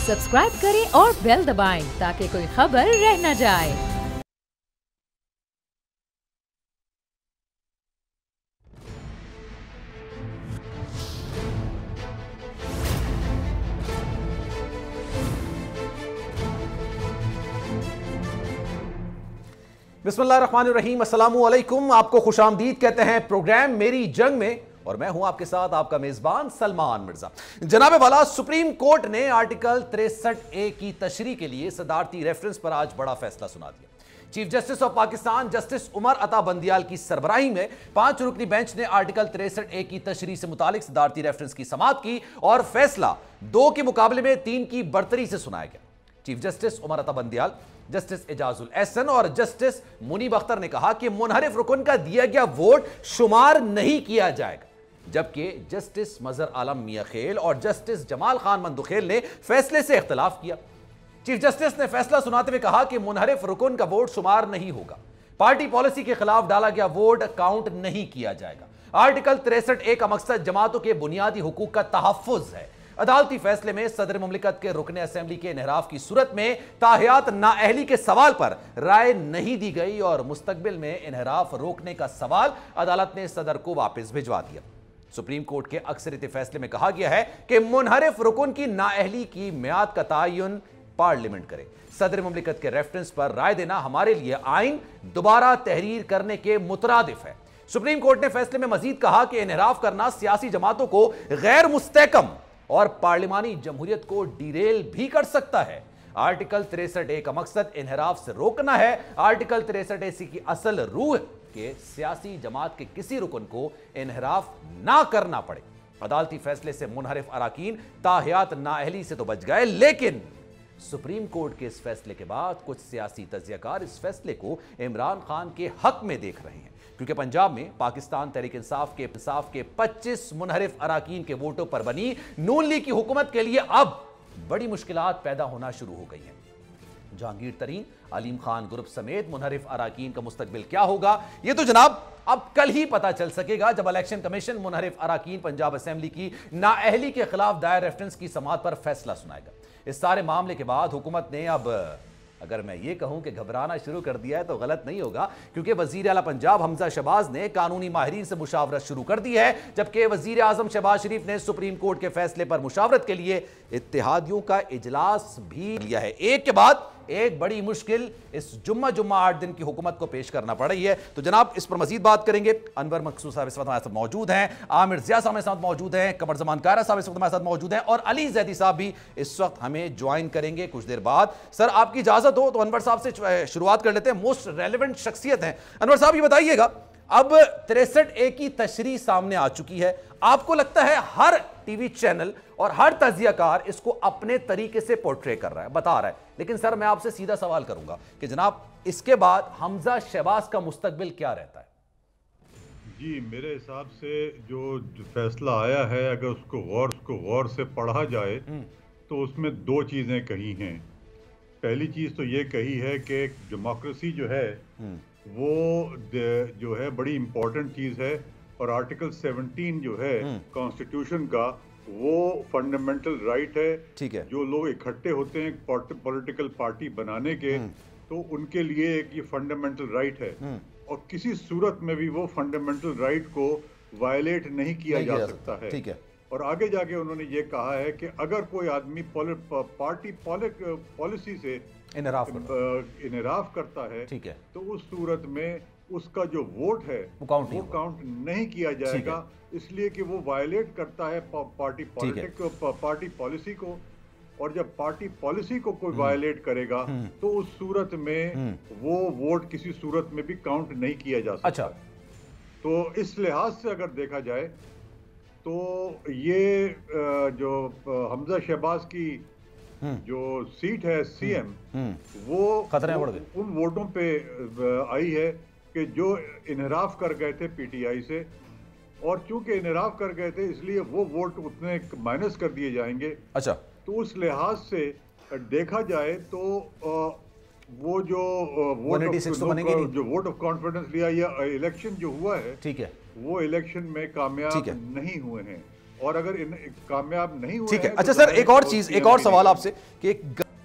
Subscribe करें और bell दबाएं ताकि कोई खबर रह न जाए। बिस्मिल्लाहिर्रहमानिर्रहीम, अस्सलामु अलैकुम। आपको खुशामदीद कहते हैं प्रोग्राम मेरी जंग में, और मैं हूं आपके साथ आपका मेजबान सलमान मिर्जा। जनाब वाला, सुप्रीम कोर्ट ने आर्टिकल 63A की तशरीह के लिए सदारती रेफरेंस पर आज बड़ा फैसला सुना दिया। Chief justice of Pakistan justice Umar Ata Bandial की सरबराही में 5 रुकनी बेंच ने आर्टिकल 63A की तशरीह से मुतालिक सदारती रेफरेंस की समाअत की और फैसला 2 के मुकाबले में 3 की बरतरी से सुनाया गया। Chief justice Umar Ata Bandial, justice Ejazul Ehsan और जस्टिस मुनीब अख्तर ने कहा कि मुनहरिफ रुकन का दिया गया वोट शुमार नहीं किया जाएगा, जबकि जस्टिस मजहर आलम मियां खेल और जस्टिस जमाल खान मंदुखेल ने फैसले से इख्तलाफ किया। चीफ जस्टिस ने फैसला सुनाते हुए कहा कि मुनहरिफ रुकन का वोट शुमार नहीं होगा, पार्टी पॉलिसी के खिलाफ डाला गया वोट काउंट नहीं किया जाएगा। आर्टिकल 63A का मकसद जमातों के बुनियादी हुकूक का तहफ्फुज है। अदालती फैसले में सदर मुमलिकत के रुकने असेंबली के इन्हराफ की सूरत में ताहियात नाअहली के सवाल पर राय नहीं दी गई और मुस्तकबिल में इन्हराफ रोकने का सवाल अदालत ने सदर को वापस भिजवा दिया। सुप्रीम कोर्ट के अक्सरियती फैसले में कहा गया है कि मुनहरिफ रुकन की नाअहली की मियाद का तयन पार्लियामेंट करे। सदर मुमलिकत के रेफरेंस पर राय देना हमारे लिए आइन दोबारा तहरीर करने के मुतरादिफ है। सुप्रीम कोर्ट ने फैसले में मजीद कहा कि इन्हराफ करना सियासी जमातों को गैर मुस्तहकम और पार्लिमानी जमहूरियत को डिरेल भी कर सकता है। आर्टिकल 63A का मकसद इन्हराफ से रोकना है। आर्टिकल 63A की असल रूह के सियासी जमात के किसी रुकन को इन्हराफ ना करना पड़े। अदालती फैसले से मुनहरिफ अराकीन ताहियात नाअहली से तो बच गए, लेकिन सुप्रीम कोर्ट के इस फैसले के बाद कुछ सियासी तज्जियाकार इस फैसले को इमरान खान के हक में देख रहे हैं, क्योंकि पंजाब में पाकिस्तान तहरीक इंसाफ के 25 मुनहरिफ अराकीन के वोटों पर बनी नून लीग की हुकूमत के लिए अब बड़ी मुश्किलात पैदा होना शुरू हो गई हैं। जहांगीर तरीन, अलीम खान ग्रुप समेत मुनहरिफ अराकीन का मुस्तकबिल क्या होगा, यह तो जनाब अब कल ही पता चल सकेगा, जब इलेक्शन कमीशन मुनहरिफ अराकीन पंजाब असेंबली की नाअहली के खिलाफ दायर रेफरेंस की समाअत पर फैसला सुनाएगा। इस सारे मामले के बाद हुकूमत ने अब, अगर मैं ये कहूं कि घबराना शुरू कर दिया है तो गलत नहीं होगा, क्योंकि वजीर आला पंजाब हमजा शहबाज ने कानूनी माहिरीन से मुशावरत शुरू कर दी है, जबकि वजीर आजम शहबाज शरीफ ने सुप्रीम कोर्ट के फैसले पर मुशावरत के लिए इत्तेहादियों का इजलास भी लिया है। एक के बाद एक बड़ी मुश्किल इस जुम्मा 8 दिन की हुकूमत को पेश करना पड़ रही है। तो जनाब इस पर मजीद बात करेंगे। अनवर मकसूद साहब इस वक्त हमारे साथ मौजूद हैं, आमिर जिया साहब हमारे साथ मौजूद हैं, कमर जमान कारा साहब इस वक्त हमारे साथ मौजूद हैं और अली जैदी साहब भी इस वक्त हमें ज्वाइन करेंगे कुछ देर बाद। सर आपकी इजाजत हो तो अनवर साहब से शुरुआत कर लेते हैं, मोस्ट रेलिवेंट शख्सियत हैं। अनवर साहब ये बताइएगा, अब 63A की तशरीह सामने आ चुकी है, आपको लगता है हर टीवी चैनल और हर तज्जियाकार इसको अपने तरीके से पोर्ट्रे कर रहा है, बता रहा है, लेकिन सर मैं आपसे सीधा सवाल करूंगा कि जनाब इसके बाद हमजा शहबाज का मुस्तकबिल क्या रहता है? जी, मेरे हिसाब से जो फैसला आया है, अगर उसको गौर से पढ़ा जाए तो उसमें 2 चीजें कही हैं। पहली चीज तो ये कही है कि डेमोक्रेसी जो है वो जो है बड़ी इंपॉर्टेंट चीज है, और आर्टिकल 17 जो है कॉन्स्टिट्यूशन का वो फंडामेंटल राइट है। ठीक है। जो लोग इकट्ठे होते हैं पॉलिटिकल पार्टी बनाने के, तो उनके लिए एक ये फंडामेंटल राइट है, और किसी सूरत में भी वो फंडामेंटल राइट को वायलेट नहीं किया जा सकता है। ठीक है। और आगे जाके उन्होंने ये कहा है कि अगर कोई आदमी पार्टी पॉलिसी से इनराफ करता है, ठीक है, तो उस सूरत में उसका जो वोट है वो काउंट नहीं किया जाएगा, इसलिए कि वो वायलेट करता है पार्टी पॉलिसी को, और जब पार्टी पॉलिसी को कोई वायलेट करेगा तो उस सूरत में वो वोट किसी सूरत में भी काउंट नहीं किया जा सकता। अच्छा। तो इस लिहाज से अगर देखा जाए तो ये जो हमजा शहबाज की जो सीट है सीएम, वो खतरे में पड़ गए उन वोटों पे आई है कि जो इनहराफ कर गए थे पीटीआई से, और चूंकि इनहराफ कर गए थे इसलिए वो वोट उतने माइनस कर दिए जाएंगे। अच्छा। तो उस लिहाज से देखा जाए तो वो जो वोट ऑफ कॉन्फिडेंस लिया या इलेक्शन जो हुआ है, ठीक है, वो इलेक्शन में कामयाब नहीं हुए हैं। और अगर कामयाब नहीं हुए ठीक है। तो अच्छा सर, एक और चीज, एक और सवाल आपसे कि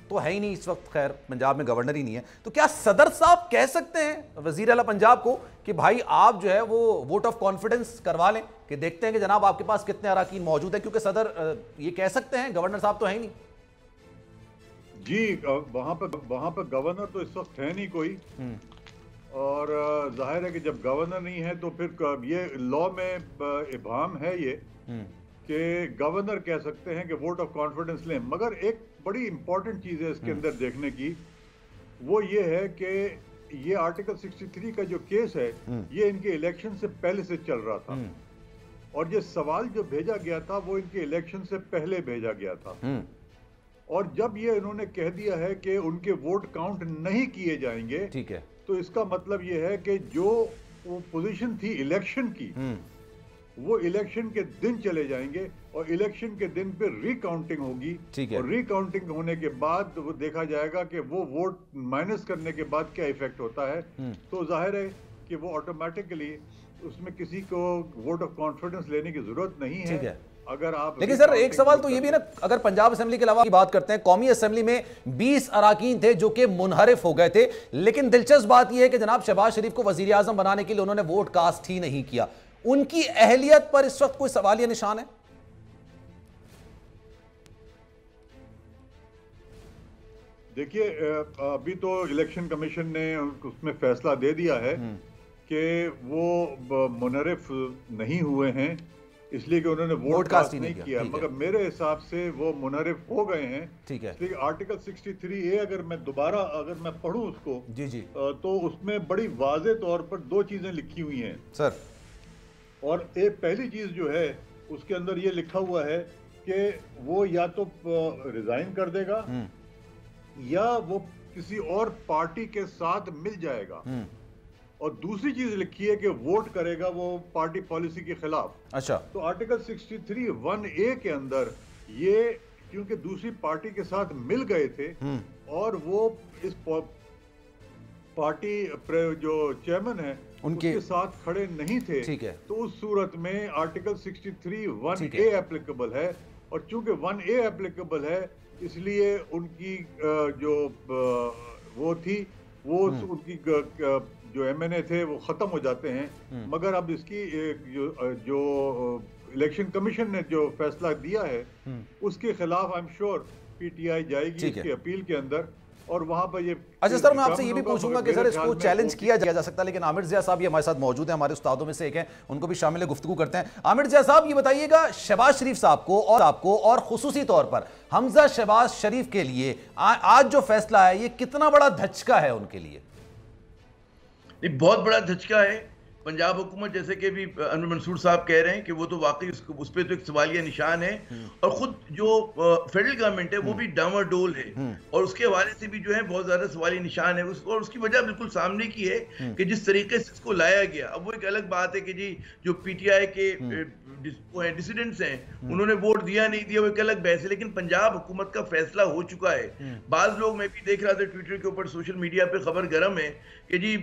तो है ही नहीं इस वक्त, खैर पंजाब में गवर्नर ही नहीं है, तो क्या सदर साहब कह सकते हैं वजीर आला पंजाब को कि भाई आप जो है वो वोट ऑफ कॉन्फिडेंस करवा लें, कि देखते हैं कि जनाब आपके पास कितने अराकीन मौजूद है, क्योंकि सदर ये कह सकते हैं, गवर्नर साहब तो है ही नहीं। जी, वहां पर गवर्नर तो इस वक्त है नहीं कोई, और जाहिर है कि जब गवर्नर नहीं है तो फिर ये लॉ में इबाम है ये कि गवर्नर कह सकते हैं कि वोट ऑफ कॉन्फिडेंस लें। मगर एक बड़ी इंपॉर्टेंट चीज है इसके अंदर देखने की, वो ये है कि ये आर्टिकल 63 का जो केस है ये इनके इलेक्शन से पहले से चल रहा था, और ये सवाल जो भेजा गया था वो इनके इलेक्शन से पहले भेजा गया था। और जब ये इन्होंने कह दिया है कि उनके वोट काउंट नहीं किए जाएंगे, ठीक है, तो इसका मतलब ये है कि जो वो पोजीशन थी इलेक्शन की, वो इलेक्शन के दिन चले जाएंगे और इलेक्शन के दिन पे रिकाउंटिंग होगी, और रिकाउंटिंग होने के बाद वो देखा जाएगा कि वो वोट माइनस करने के बाद क्या इफेक्ट होता है। तो जाहिर है कि वो ऑटोमेटिकली उसमें किसी को वोट ऑफ कॉन्फिडेंस लेने की जरूरत नहीं है। अगर आप, लेकिन सर एक सवाल तो ये भी ना, अगर पंजाब असेंबली के अलावा की बात करते हैं, कौमी असेंबली में 20 अराकीन थे जो कि मुनहरिफ हो गए थे, लेकिन दिलचस्प बात यह है कि जनाब शहबाज शरीफ को वजीर आजम बनाने के लिए उन्होंने वोट कास्ट ही नहीं किया। उनकी अहलियत पर इस वक्त कोई सवालिया निशान है? देखिए, अभी तो इलेक्शन कमीशन ने उसमें फैसला दे दिया है कि वो मुनहरिफ नहीं हुए हैं, इसलिए कि उन्होंने वोट कास्ट नहीं किया। मगर मेरे हिसाब से वो मुनहरिफ हो गए हैं। ठीक है। इसलिए आर्टिकल 63A अगर मैं पढ़ूं उसको, जी, तो उसमें बड़ी वाज़ेह तौर पर दो चीजें लिखी हुई हैं सर। और एक पहली चीज जो है उसके अंदर ये लिखा हुआ है कि वो या तो रिजाइन कर देगा या वो किसी और पार्टी के साथ मिल जाएगा, और दूसरी चीज लिखी है कि वोट करेगा वो पार्टी पॉलिसी के खिलाफ। अच्छा। तो आर्टिकल 63(1)A के अंदर ये, क्योंकि दूसरी पार्टी के साथ मिल गए थे और वो इस पार्टी जो चेयरमैन है उनके साथ खड़े नहीं थे, ठीक है, तो उस सूरत में आर्टिकल 63(1)A एप्लीकेबल है, और चूंकि 1A एप्लीकेबल है इसलिए उनकी जो वो थी वो उनकी जो MNA थे वो खत्म हो जाते हैं। मगर अब इसकी जो इलेक्शन कमीशन ने जो फैसला दिया है उसके खिलाफ आई एम श्योर PTI जाएगी इसकी अपील के अंदर, और वहां पर ये। अच्छा सर, मैं आपसे ये भी पूछूंगा कि सर इसको चैलेंज किया जा सकता है, लेकिन आमिर जिया साहब ये हमारे साथ मौजूद हैं, हमारे उस्तादों में से एक हैं, उनको भी शामिल गुफ्तगू करते हैं। आमिर जिया साहब ये बताइएगा, शहबाज शरीफ साहब को और आपको और खुसूसी तौर पर हमजा शहबाज शरीफ के लिए आज जो फैसला है ये कितना बड़ा धचका है उनके लिए? बहुत बड़ा धचका है। पंजाब हुकूमत, जैसे कि भी अनवर मंसूर साहब कह रहे हैं कि वो तो वाकई उस पर तो एक सवालिया निशान है, और खुद जो फेडरल गवर्नमेंट है वो भी डामाडोल है, और उसके हवाले से भी जो है बहुत ज्यादा सवालिया निशान है। और उसकी वजह बिल्कुल सामने की है कि जिस तरीके से इसको लाया गया। अब वो एक अलग बात है कि जी जो PTI के डिसिडेंट्स हैं उन्होंने वोट दिया नहीं दिया वो एक अलग बहस है, लेकिन पंजाब हुकूमत का फैसला हो चुका है। बाज लोग, मैं भी देख रहा था ट्विटर के ऊपर, सोशल मीडिया पे खबर गर्म है कि जी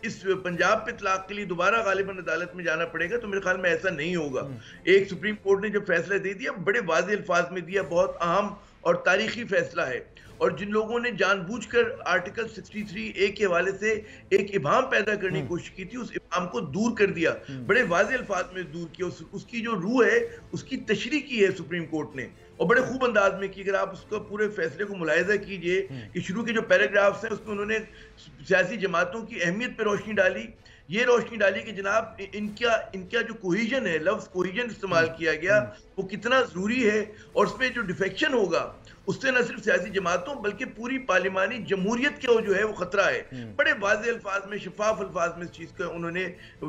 इस पंजाब पे तलाक के लिए दोबारा गालिबन अदालत में जाना पड़ेगा। तो मेरे ख्याल में ऐसा नहीं होगा। एक सुप्रीम कोर्ट ने जो फैसला दे दिया बड़े वाज़ेह अल्फाज में दिया, बहुत अहम और तारीखी फैसला है, और जिन लोगों ने जानबूझकर आर्टिकल 63A के हवाले से एक इबाम पैदा करने की कोशिश की थी उस इबाम को दूर कर दिया, बड़े वाज़ेह अल्फाज में दूर किया। उसकी जो रूह है उसकी तशरीह की है सुप्रीम कोर्ट ने, और बड़े खूब अंदाज में की। अगर आप उसको पूरे फैसले को मुलाहिजा कीजिए कि शुरू के जो पैराग्राफ्स हैं उसमें उन्होंने सियासी जमातों की अहमियत पर रोशनी डाली, ये रोशनी डाली कि जनाब इनका जो कोहिजन है, लफ्ज कोहिजन इस्तेमाल किया गया, वो कितना जरूरी है, और उसमें जो डिफेक्शन होगा उससे न सिर्फ सियासी जमातों बल्कि पूरी पार्लिमानी जमहूरियत के जो है वो खतरा है। बड़े वाज़ेह अल्फाज में, शफाफ अल्फाज में इस चीज़ का उन्होंने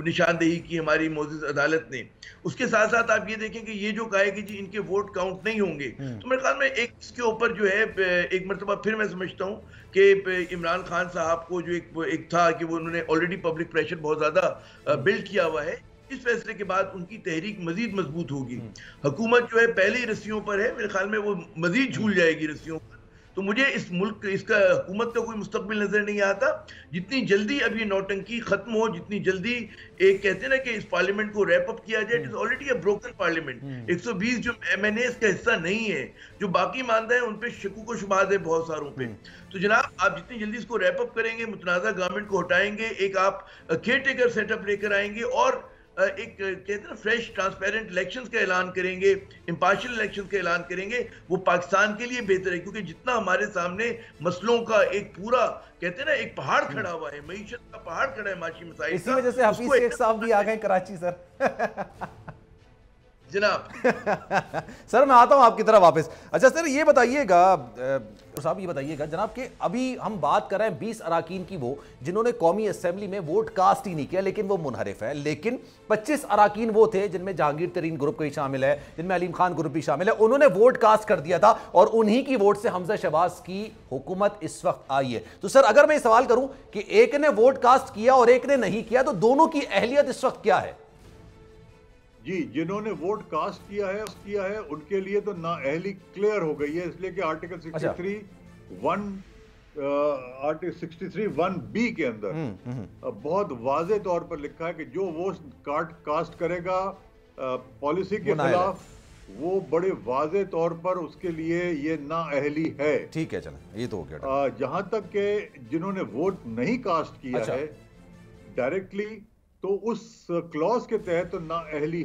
निशानदेही की हमारी मौजूद अदालत ने। उसके साथ साथ आप ये देखें कि ये जो कहे कि जी इनके वोट काउंट नहीं होंगे, तो मेरे ख्याल में एक इसके ऊपर जो है एक मरतबा फिर मैं समझता हूँ कि इमरान खान साहब को जो एक था कि वो उन्होंने ऑलरेडी पब्लिक प्रेशर बहुत ज़्यादा बिल्ड किया हुआ है, इस फैसले के बाद उनकी तहरीक मजीद मजबूत होगी। हुकूमत जो है पहले ही रस्सियों पर है, मेरे ख्याल में वो मजीद झूल जाएगी रस्सियों पर। तो मुझे इस मुल्क, इसका हुकूमत का कोई मुस्तकबिल नजर नहीं आता। जितनी जल्दी अब ये नौटंकी खत्म हो, जितनी जल्दी एक कहते हैं ना कि इस पार्लियामेंट को रैप अप किया जाए, it is already a broken parliament. 120 जो एमएनएस का हिस्सा नहीं है, जो बाकी मानते हैं, उन पे शकूक व शुबहात है बहुत सारों पे। तो जनाब आप जितनी जल्दी इसको रैप अप करेंगे, मुतनाज़ा गवर्नमेंट को हटाएंगे, एक आप केयर टेकर सेटअप लेकर आएंगे और एक कहते हैं ना फ्रेश ट्रांसपेरेंट इलेक्शंस का ऐलान करेंगे, इम्पार्शियल इलेक्शंस का ऐलान करेंगे, वो पाकिस्तान के लिए बेहतर है। क्योंकि जितना हमारे सामने मसलों का एक पूरा कहते हैं ना एक पहाड़ खड़ा हुआ है, मईशत का पहाड़ खड़ा है, माशी मसाइल, इसी वजह से हफीज शेख साहब भी आ गए कराची सर। जनाब सर मैं आता हूं आपकी तरफ वापस। अच्छा सर ये बताइएगा साहब, ये बताइएगा जनाब कि अभी हम बात कर रहे हैं 20 अराकीन की, वो जिन्होंने कौमी असेंबली में वोट कास्ट ही नहीं किया, लेकिन वो मुनहरिफ है। लेकिन 25 अराकीन वो थे जिनमें जहांगीर तरीन ग्रुप कोई शामिल है, जिनमें अलीम खान ग्रुप भी शामिल है, उन्होंने वोट कास्ट कर दिया था और उन्हीं की वोट से हमजा शहबाज की हुकूमत इस वक्त आई है। तो सर अगर मैं सवाल करूं कि एक ने वोट कास्ट किया और एक ने नहीं किया, तो दोनों की अहलियत इस वक्त क्या है? जी, जिन्होंने वोट कास्ट किया है उनके लिए तो नाअहली क्लियर हो गई है, इसलिए कि आर्टिकल 63(1)(b) के अंदर बहुत वाज़े तौर पर लिखा है कि जो वोट कास्ट करेगा पॉलिसी के खिलाफ, वो बड़े वाज़े तौर पर उसके लिए ये नाअहली है। ठीक है, चलो ये तो हो गया। जहां तक के जिन्होंने वोट नहीं कास्ट किया है डायरेक्टली, तो उस क्लॉज के तहत तो नाअहली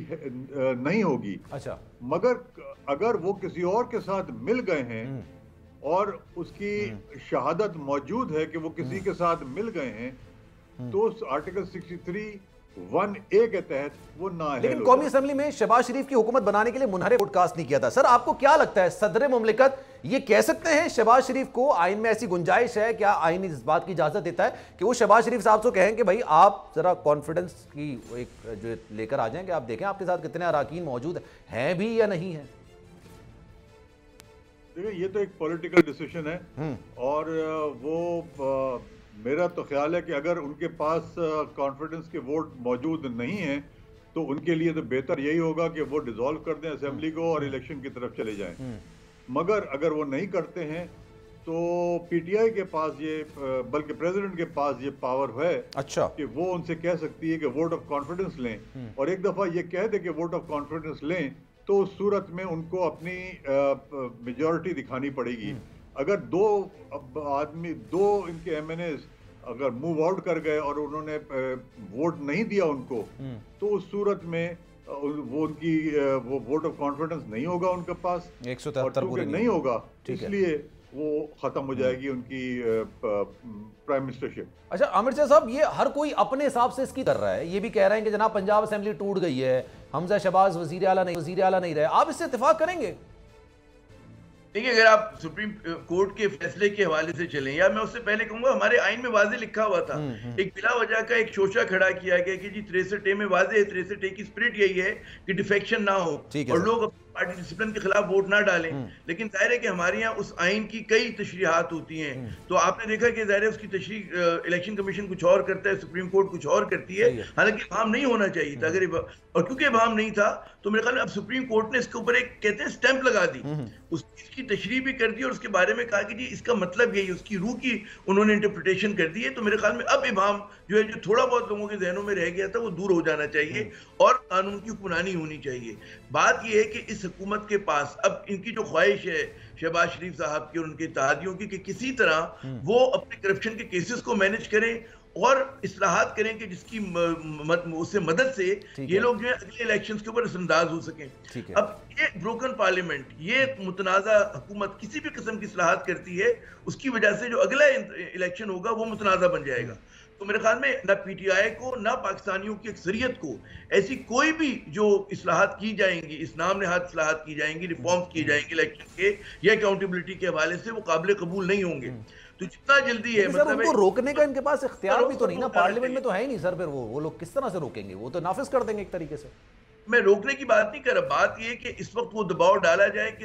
नहीं होगी। अच्छा, मगर अगर वो किसी और के साथ मिल गए हैं और उसकी शहादत मौजूद है कि वो किसी के साथ मिल गए हैं, तो उस आर्टिकल 63(1)(a) के तहत वो नाअहल। लेकिन कौमी असेंबली में शहबाज शरीफ की हुकूमत बनाने के लिए मुनहरिफ वोट कास्ट नहीं किया था। सर आपको क्या लगता है, सदर मुमलिकत ये कह सकते हैं शहबाज शरीफ को, आइन में ऐसी गुंजाइश है, क्या आइन इस बात की इजाजत देता है कि वो शहबाज शरीफ साहब से कहें कि भाई आप जरा कॉन्फिडेंस की एक जो लेकर आ जाएं कि आप देखें आपके साथ कितने अराकीन मौजूद हैं भी या नहीं है? देखिए ये तो एक पॉलिटिकल डिसीजन है और वो मेरा तो ख्याल है कि अगर उनके पास कॉन्फिडेंस के वोट मौजूद नहीं है, तो उनके लिए तो बेहतर यही होगा कि वो डिसॉल्व कर दें असेंबली को और इलेक्शन की तरफ चले जाएं। मगर अगर वो नहीं करते हैं तो पीटीआई के पास ये, बल्कि प्रेसिडेंट के पास ये पावर है, अच्छा, कि वो उनसे कह सकती है कि वोट ऑफ कॉन्फिडेंस लें, और एक दफा ये कह दे कि वोट ऑफ कॉन्फिडेंस लें, तो उस सूरत में उनको अपनी मेजॉरिटी दिखानी पड़ेगी। अगर दो इनके एमएनएस अगर मूव आउट कर गए और उन्होंने वोट नहीं दिया उनको, तो उस सूरत में वो उनकी वो वोट ऑफ कॉन्फिडेंस नहीं होगा उनके पास, 173 पूरे नहीं होगा, इसलिए वो खत्म हो जाएगी उनकी प्राइम मिनिस्टरशिप। अच्छा आमिर साहब, ये हर कोई अपने हिसाब से इसकी कर रहा है, ये भी कह रहे हैं कि जनाब पंजाब असेंबली टूट गई है, हमजा शहबाज वजीर आला नहीं रहे, आप इससे इत्तेफाक करेंगे? देखिए, अगर आप सुप्रीम कोर्ट के फैसले के हवाले से चलें, या मैं उससे पहले कहूंगा हमारे आइन में वाज़े लिखा हुआ था, एक बिला वजह का एक शोशा खड़ा किया गया कि जी 63A में वाज़े है, 63A की स्पिरिट यही है कि डिफेक्शन ना हो और लोग पार्टी डिसिप्लिन के खिलाफ वोट ना डालें। लेकिन जाहिर है कि हमारे यहाँ उस आइन की कई तशरीहात होती हैं, तो आपने देखा कि जाहिर है उसकी तशरीह इलेक्शन कमीशन कुछ और करता है, सुप्रीम कोर्ट कुछ और करती है, हालांकि इबाहम नहीं होना चाहिए था। अगर और क्योंकि इबाहम नहीं था, तो मेरे ख्याल में अब सुप्रीम कोर्ट ने इसके ऊपर एक कहते हैं स्टैंप लगा दी, उस चीज की तशरीह भी कर दी और उसके बारे में कहा कि जी इसका मतलब यही, उसकी रूह की उन्होंने इंटरप्रिटेशन कर दी है। तो मेरे ख्याल में अब इबाहम जो है, जो थोड़ा बहुत लोगों के जहनों में रह गया था, वो दूर हो जाना चाहिए और कानून की हुक्मरानी होनी चाहिए। बात यह है कि इस हुकूमत के पास अब इनकी जो ख्वाहिश है शहबाज शरीफ साहब की और उनके इत्तेहादियों की, कि किसी तरह वो अपने करप्शन के केसेस को मैनेज करें और इस्लाहात करें कि जिसकी उससे मदद से ये लोग जो है अगले इलेक्शंस के ऊपर असरअंदाज हो सकें। अब ये ब्रोकन पार्लियामेंट, ये मुतनाज़ा हुकूमत किसी भी किस्म की इस्लाहात करती है, उसकी वजह से जो अगला इलेक्शन होगा वो मुतनाज़ा बन जाएगा। तो मेरे ख्याल में ना पीटीआई को, ना पाकिस्तानियों की अक्सरियत को ऐसी कोई भी जो इस्लाहात की जाएंगी, इस नाम नेहाद इस्लाहात की जाएंगी, रिफॉर्म्स की जाएंगी इलेक्शन के या अकाउंटेबिलिटी के हवाले से, वो काबिल कबूल नहीं होंगे। तो जितना जल्दी है, मतलब उनको रोकने का इनके पास इख्तियार भी तो नहीं ना, पार्लियामेंट में तो है ही नहीं सर, फिर वो लोग किस तरह से रोकेंगे? वो तो नाफिज कर देंगे एक तरीके से। मैं रोकने की बात नहीं कर रहा, बात यह कि इस वक्त वो दबाव डाला जाए कि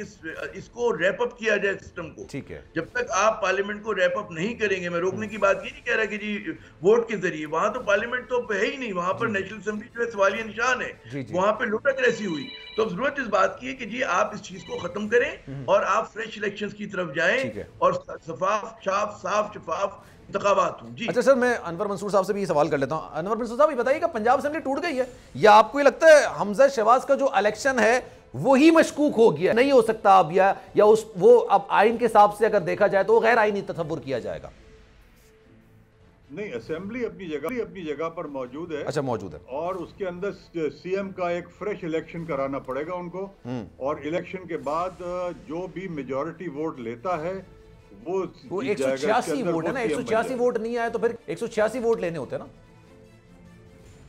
इसको रैप अप किया जाए सिस्टम को। ठीक है, जब तक आप पार्लियामेंट को रैप अप नहीं करेंगे, मैं रोकने की बात ये नहीं कह रहा कि जी वोट के जरिए, वहां तो पार्लियामेंट तो है ही नहीं, वहां पर नेशनल असेंबली जो है सवालिया निशान है, वहां पे लुटक ऐसी हुई। तो तो अब जरूरत इस बात की है कि जी आप इस चीज को खत्म करें और आप फ्रेश इलेक्शंस की तरफ जाएं और साफ शफाफ इंतखाबात हों। जी अच्छा सर, मैं अनवर मंसूर साहब से भी ये सवाल कर लेता हूं। अनवर मंसूर साहब, ये बताइए कि पंजाब असेंबली टूट गई है या आपको ये लगता है हमजा शहबाज का जो इलेक्शन है वो ही मशकूक हो गया, नहीं हो सकता अब, या उस वो अब आइन के हिसाब से अगर देखा जाए तो वो गैर आइनी तस्वुर किया जाएगा? नहीं, असेंबली अपनी जगह पर मौजूद है। अच्छा, मौजूद है। और उसके अंदर सीएम का एक फ्रेश इलेक्शन कराना पड़ेगा उनको, और इलेक्शन के बाद जो भी मेजॉरिटी वोट लेता है वो 186 वोट है ना, 186 वोट नहीं आए तो फिर 186 वोट लेने होते हैं ना।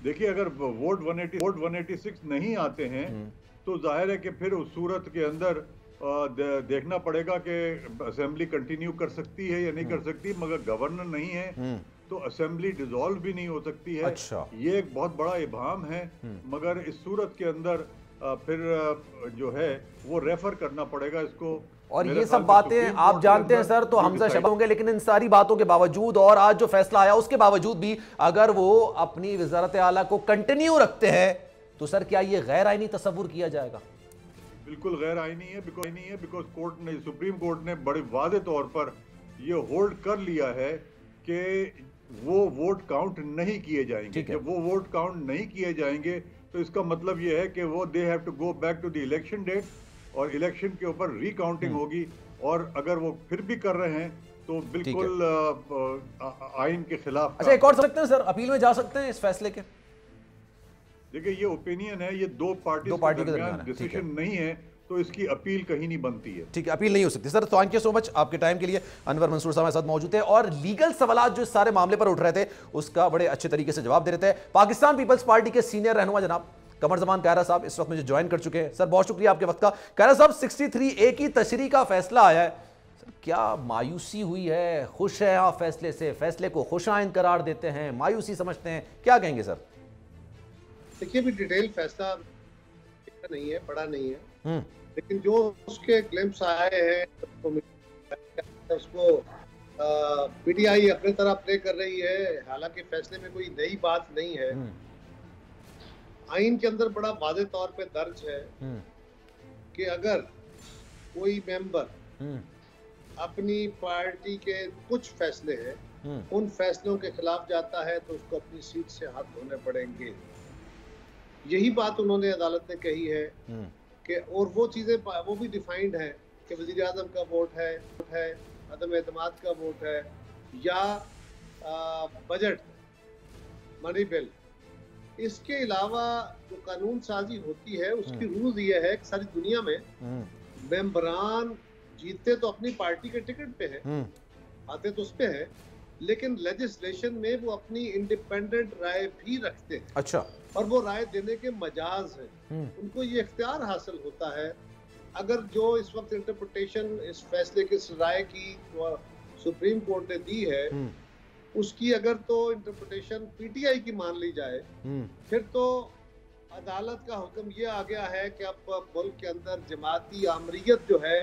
देखिए, अगर वोट 186 नहीं आते हैं तो जाहिर है कि फिर उस सूरत के अंदर देखना पड़ेगा कि असेंबली कंटिन्यू कर सकती है या नहीं कर सकती, मगर गवर्नर नहीं है तो असेंबली डिसॉल्व भी नहीं हो सकती है। अच्छा। ये एक बहुत बड़ा इबाम है, मगर इस सूरत के अंदर फिर जो है वो रेफर करना पड़ेगा इसको। और ये सब बातें आप जानते हैं सर, तो हमजा शहबाज होंगे, लेकिन इन सारी बातों के बावजूद और आज जो फैसला आया उसके बावजूद भी अगर वो अपनी वजारत आला को कंटिन्यू रखते हैं तो सर क्या ये गैर आइनी तस्वुर किया जाएगा? बिल्कुल गैर आइनी है, बिकॉज कोर्ट ने, सुप्रीम कोर्ट ने बड़े वादे तौर पर ये होल्ड कर लिया है कि वो वोट काउंट नहीं किए जाएंगे। जब वो वोट काउंट नहीं किए जाएंगे तो इसका मतलब ये है कि वो they have to go back to the election date और इलेक्शन के ऊपर रिकाउंटिंग होगी, और अगर वो फिर भी कर रहे हैं तो बिल्कुल आइन के खिलाफ। अच्छा, एक और सकते हैं सर, अपील में जा सकते हैं इस फैसले के? देखिए, ये ओपिनियन है, ये दो पार्टी के दरमियान डिसीजन नहीं है, तो इसकी अपील कहीं नहीं बनती है। ठीक है, अपील नहीं हो सकती sir. Thank you so much आपके टाइम के लिए। अनवर मंसूर साहब हमारे साथ मौजूद थे और लीगल सवालात जो इस सारे मामले पर उठ रहे थे उसका बड़े अच्छे तरीके से जवाब दे रहे थे। पाकिस्तान पीपल्स पार्टी के सीनियर रहनुमा जनाब कमर जमान कायरा साहब इस वक्त मुझे ज्वाइन कर चुके हैं। सर बहुत शुक्रिया आपके वक्त का। कायरा साहब, 63A की तशरीह का फैसला आया है, सर क्या मायूसी हुई है, खुश है आप फैसले से? फैसले को खुश आइन करार देते हैं, मायूसी समझते हैं, क्या कहेंगे सर? देखिए, अभी डिटेल फैसला नहीं है, पढ़ा नहीं है, लेकिन जो उसके ग्लिम्स आए हैं उसको पीटीआई अपने तरह प्ले कर रही है। हालांकि फैसले में कोई नई बात नहीं है, आइन के अंदर बड़ा वादे तौर पे दर्ज है कि अगर कोई मेंबर अपनी पार्टी के कुछ फैसले हैं उन फैसलों के खिलाफ जाता है तो उसको अपनी सीट से हाथ धोने पड़ेंगे। यही बात उन्होंने अदालत ने कही है कि, और वो चीजें वो भी डिफाइंड है कि वजीर आजम का वोट है, अदम एतमाद का वोट है, या बजट, मनी बिल। इसके अलावा जो कानून साजी होती है उसकी रूल्स ये है कि सारी दुनिया में मेंबरान जीतते तो अपनी पार्टी के टिकट पे है, आते तो उस पे है, लेकिन लेजिस्लेशन में वो अपनी इंडिपेंडेंट राय भी रखते हैं। अच्छा। और वो राय देने के मजाज है, उनको ये इख्तियार हासिल होता है। अगर जो इस वक्त इंटरप्रिटेशन इस फैसले की राय की जो सुप्रीम कोर्ट ने दी है उसकी अगर तो इंटरप्रिटेशन पीटीआई की मान ली जाए, फिर तो अदालत का हुक्म ये आ गया है कि अब मुल्क के अंदर जमाती आमरीयत जो है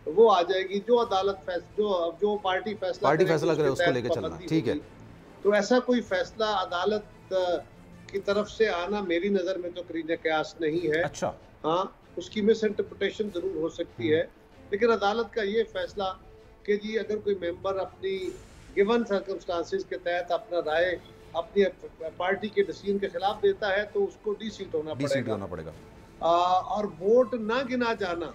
वो आ जाएगी, जो अदालत जो पार्टी फैसला करे उसको लेके चलना। ठीक है, तो ऐसा कोई फैसला अदालत की तरफ से आना मेरी नजर में तो करीने कयास नहीं है। अच्छा। हाँ, उसकी मिस इंटरप्रिटेशन जरूर हो सकती है, लेकिन अदालत का ये फैसला कि जी अगर कोई मेंबर अपनी गिवन सर्कमस्टांसेस के तहत अपना राय अपनी पार्टी के डिसीजन के खिलाफ देता है तो उसको डी-सीट होना पड़ेगा। और वोट ना गिना जाना,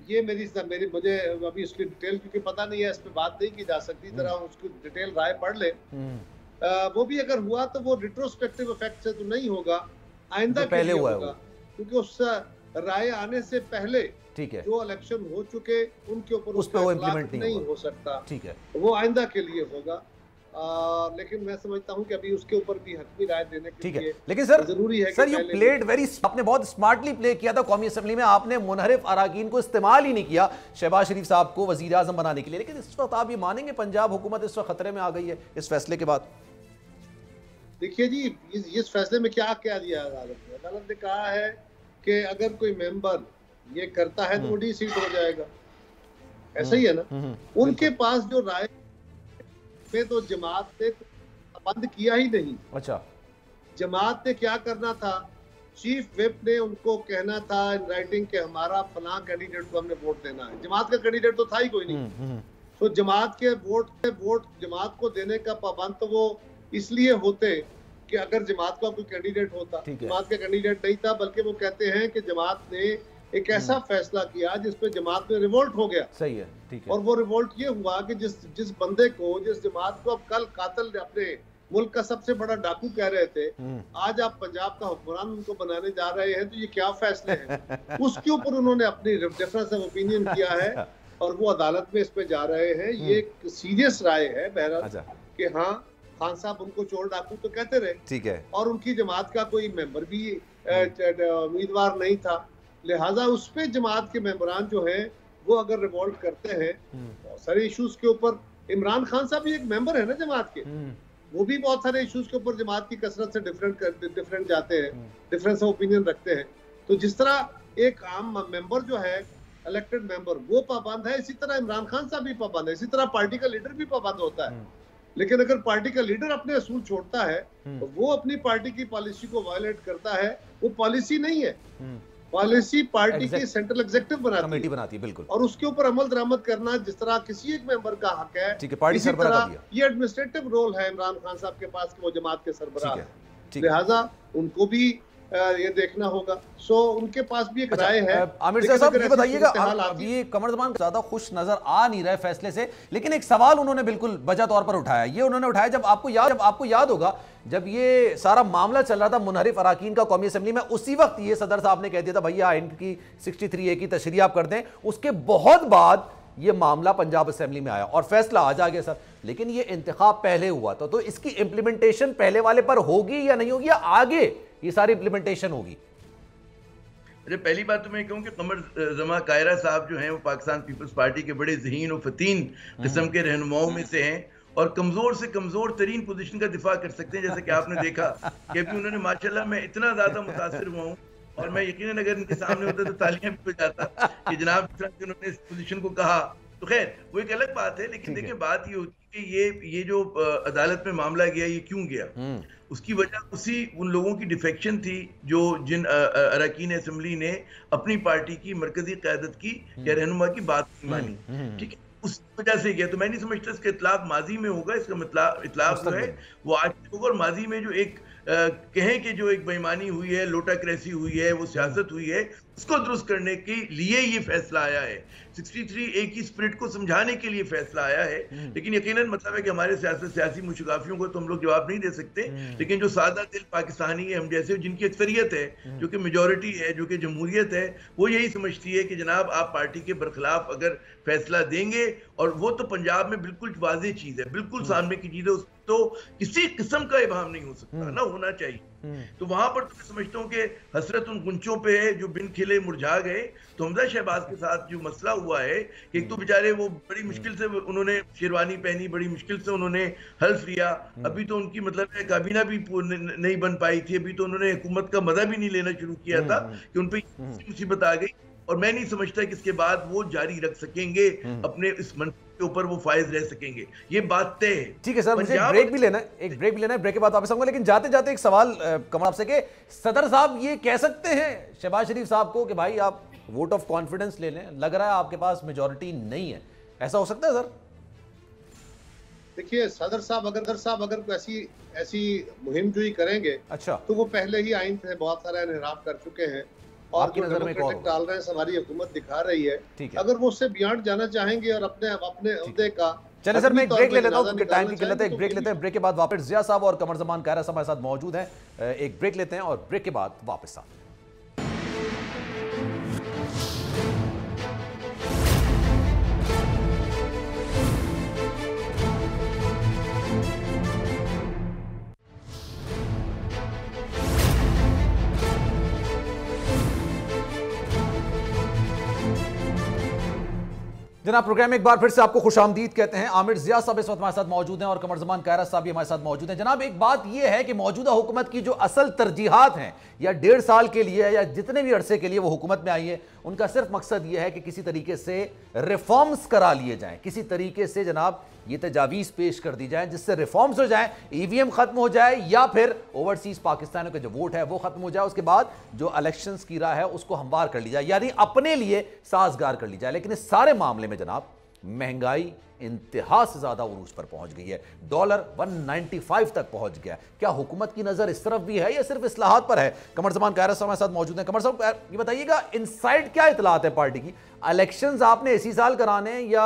ये मुझे अभी उसकी डिटेल क्योंकि पता नहीं है, इस पे बात नहीं की जा सकती, जरा उसकी डिटेल राय पढ़ ले। वो भी अगर हुआ तो वो रिट्रोस्पेक्टिव इफेक्ट से तो नहीं होगा, आइंदा के लिए होगा, क्योंकि उस राय आने से पहले ठीक है जो इलेक्शन हो चुके उनके ऊपर उस पे वो इम्प्लीमेंट नहीं हो सकता। ठीक है, वो आइंदा के लिए होगा। लेकिन मैं समझता हूं कि अभी उसके ऊपर भी हतमी राय देने के लिए लेकिन सर जरूरी है। सर, यू प्लेड वेरी, आपने बहुत स्मार्टली प्ले किया था कौमी असेंबली में, आपने मुनहरिफ अराकीन को इस्तेमाल ही नहीं किया शहबाज शरीफ साहब को वजीर आजम बनाने के लिए। लेकिन इस वक्त आप ये मानेंगे पंजाब हुकूमत इस वक्त खतरे में आ गई है इस फैसले के बाद? देखिए जी, इस फैसले में क्या दिया अदालत ने? अदालत ने कहा है कि अगर कोई मेंबर ये करता है तो वो डी-सीट हो जाएगा, ऐसा ही है ना। उनके पास जो राय पे तो जमात ने बंद किया ही नहीं। अच्छा। जमात ने क्या करना था चीफ विप ने उनको कहना था इन राइटिंग के हमारा फलां कैंडिडेट को हमने वोट देना है। जमात का कैंडिडेट तो था ही कोई नहीं। तो जमात के वोट जमात को देने का पाबंद तो वो इसलिए होते कि अगर जमात का कोई कैंडिडेट होता, जमात का कैंडिडेट नहीं था, बल्कि वो कहते हैं कि जमात ने एक ऐसा फैसला किया जिसपे जमात में रिवोल्ट हो गया। सही है, ठीक है। और वो रिवोल्ट ये हुआ कि जिस बंदे को, जिस जमात को अब कल कातिल अपने मुल्क का सबसे बड़ा डाकू कह रहे थे, आज आप पंजाब का हुक्मरान उनको बनाने जा रहे हैं, तो ये क्या फैसले हैं? उसके ऊपर उन्होंने अपनी डिफरेंस ऑफ ओपिनियन किया है और वो अदालत में इस पे जा रहे हैं। ये एक सीरियस राय है बहरहाल कि हाँ, खान साहब उनको चोर डाकू तो कहते रहे, ठीक है, और उनकी जमात का कोई मेंबर भी उम्मीदवार नहीं था, लिहाजा उस पे जमात के मेंबरान जो है वो अगर रिवोल्ट करते हैं बहुत सारे इश्यूज के ऊपर, इमरान खान साहब भी एक मेंबर है ना जमात के, वो भी बहुत सारे इश्यूज के ऊपर जमात की कसरत से डिफरेंट जाते हैं, डिफरेंस ऑफ ओपिनियन रखते हैं। तो जिस तरह एक आम मेंबर जो है, इलेक्टेड मेंबर, वो पाबंद है, इसी तरह इमरान खान साहब भी पाबंद है, इसी तरह पार्टी का लीडर भी पाबंद होता है। लेकिन अगर पार्टी का लीडर अपने असूल छोड़ता है तो वो अपनी पार्टी की पॉलिसी को वायलेट करता है। वो पॉलिसी नहीं है, पॉलिसी पार्टी की सेंट्रल एग्जीक्यूटिव बनाती है, बिल्कुल, और उसके ऊपर अमल दरामद करना जिस तरह किसी एक मेंबर का हक है, ठीक है, पार्टी सरबराह का दिया। ये एडमिनिस्ट्रेटिव रोल है इमरान खान साहब के पास कि वो जमात के सरबराह है, लिहाजा उनको भी ये देखना होगा। सो उनके पास भी एक राय है। आमिर साहब ये बताइएगा, अब ये कमर ज़मान ज्यादा खुश नजर आ नहीं रहे फैसले से, लेकिन एक सवाल उन्होंने बिल्कुल वजह तौर पर उठाया। ये उन्होंने उठाया, जब आपको याद होगा, जब ये सारा मामला चल रहा था मुनहरिफ अराकीन का कौमी असेंबली में, उसी वक्त ये सदर साहब ने कह दिया था भैया इनकी 63A की तशरीह आप कर दें। उसके बहुत बाद ये मामला पंजाब असेंबली में आया और फैसला आज आ गया सर, लेकिन ये इंतखाब पहले हुआ था, तो इसकी इंप्लीमेंटेशन पहले वाले पर होगी या नहीं होगी, या आगे ये सारी इंप्लीमेंटेशन होगी? अरे पहली बात तो मैं कहूँ कि कमर जमा कायरा साहब जो हैं वो पाकिस्तान पीपल्स पार्टी के बड़े ज़हीन और फतीन किस्म के रहनुमाओं में से हैं और कमजोर से कमजोर तरीन पोजीशन का दिफा कर सकते हैं। जैसे कि आपने देखा कि अभी उन्होंने माशाल्लाह, मैं इतना ज्यादा मुतासिर हुआ हूँ और मैं यकीनन अगर इनके सामने होता तो तालियां भी हो जाता कि जनाब जिस तरह से उन्होंने इस पोजीशन को कहा। तो खैर वो एक अलग बात है, लेकिन देखिए बात ये होती है कि ये जो अदालत में मामला गया, ये क्यों गया, उसकी वजह उन लोगों की डिफेक्शन थी जिन अरकान असेंबली ने अपनी पार्टी की मरकजी क़यादत की या रहनुमा की बात नहीं मानी, ठीक है, उस वजह से गया। तो मैं नहीं समझता इसका इतलाक माजी में होगा, इसका इतलाक जो है वो आज होगा। और माजी में जो एक कहें कि जो एक बेईमानी हुई है, लोटाक्रेसी हुई है, वो सियासत हुई है, उसको दुरुस्त करने के लिए ये फैसला आया है। 63A की स्पिरिट को समझाने के लिए फैसला आया है। लेकिन यकीनन मतलब है कि हमारे सियासी मुशकाफियों को तो हम लोग जवाब नहीं दे सकते, लेकिन जो सादा दिल पाकिस्तानी है, हम जैसे, जिनकी अक्सरियत है, जो कि मेजॉरिटी है, जो कि जमहूरियत है, वो यही समझती है कि जनाब आप पार्टी के बरखिलाफ अगर फैसला देंगे, और वो तो पंजाब में बिल्कुल वाज़ेह चीज है, बिल्कुल सामने की चीज है, तो किसी किस्म का इबाहम नहीं हो सकता, ना होना चाहिए। तो वहां पर तो मैं समझता हूँ कि हसरत उन गुंचों पे है जो बिन खिले मुरझा गए। तो हमजा शहबाज के साथ जो मसला हुआ है कि एक तो बेचारे वो बड़ी मुश्किल से उन्होंने शेरवानी पहनी, बड़ी मुश्किल से उन्होंने हल्फ लिया, अभी तो उनकी मतलब है काबीना भी नहीं बन पाई थी, अभी तो उन्होंने हुकूमत का मजा भी नहीं लेना शुरू किया था कि उन पर मुसीबत आ गई। और मैं नहीं समझता कि इसके बाद वो जारी रख सकेंगे अपने इस मंशूर के ऊपर, वो फायज रह सकेंगे, ये बात तय है। ठीक है सर, मुझे एक ब्रेक भी लेना है, ब्रेक के बाद वापस आऊंगा। लेकिन जाते जाते एक सवाल कमर आपसे कि सदर साहब ये कह सकते हैं शहबाज शरीफ साहब को कि भाई आप वोट ऑफ कॉन्फिडेंस ले लें, लग रहा है आपके पास मेजॉरिटी नहीं है, ऐसा हो सकता है सर? देखिए सदर साहब अगर ऐसी मुहिम जोई करेंगे, अच्छा, तो वो पहले ही आइन से बहुत सारा इनहराफ कर चुके हैं और जो डेमोक्रेटिक डाल रहे हैं, हमारी हुकूमत दिखा रही है। अगर वो उससे बियॉन्ड जाना चाहेंगे और अपने ओहदे का, चले सर मैं एक ब्रेक ले लेता हूं क्योंकि टाइम की किल्लत है, एक ब्रेक लेते हैं। ब्रेक के बाद वापस जिया साहब और कमर ज़मान कायरा साहब हमारे साथ मौजूद हैं। एक ब्रेक लेते हैं और ब्रेक के बाद वापस आते हैं। जनाब प्रोग्राम में एक बार फिर से आपको खुशामदीद कहते हैं। आमिर जिया साहब इस वक्त हमारे साथ मौजूद हैं और कमर ज़मान कायरा साहब भी हमारे साथ मौजूद हैं। जनाब एक बात यह है कि मौजूदा हुकूमत की जो असल तरजीहात हैं, या 1.5 साल के लिए या जितने भी अरसे के लिए वो हुकूमत में आई है, उनका सिर्फ मकसद यह है कि किसी तरीके से रिफॉर्म्स करा लिए जाएं, किसी तरीके से जनाब ये तजावीज पेश कर दी जाए जिससे रिफॉर्म्स हो जाए, ईवीएम खत्म हो जाए या फिर ओवरसीज पाकिस्तानियों का जो वोट है वो खत्म हो जाए, उसके बाद जो इलेक्शंस की राह है उसको हमवार कर ली जाए, यानी अपने लिए साजगार कर ली जाए। लेकिन इस सारे मामले में जनाब महंगाई इंतहा से ज्यादा उरूज पर पहुंच गई है, डॉलर 195 तक पहुंच गया। क्या हुकूमत की नजर इस तरफ भी है या सिर्फ इस्लाहात पर है? कमर जमान कायरा साहब हमारे साथ मौजूद हैं। कमर साहब ये बताइएगा, इनसाइड क्या इतलात है पार्टी की? इलेक्शंस आपने इसी साल कराने या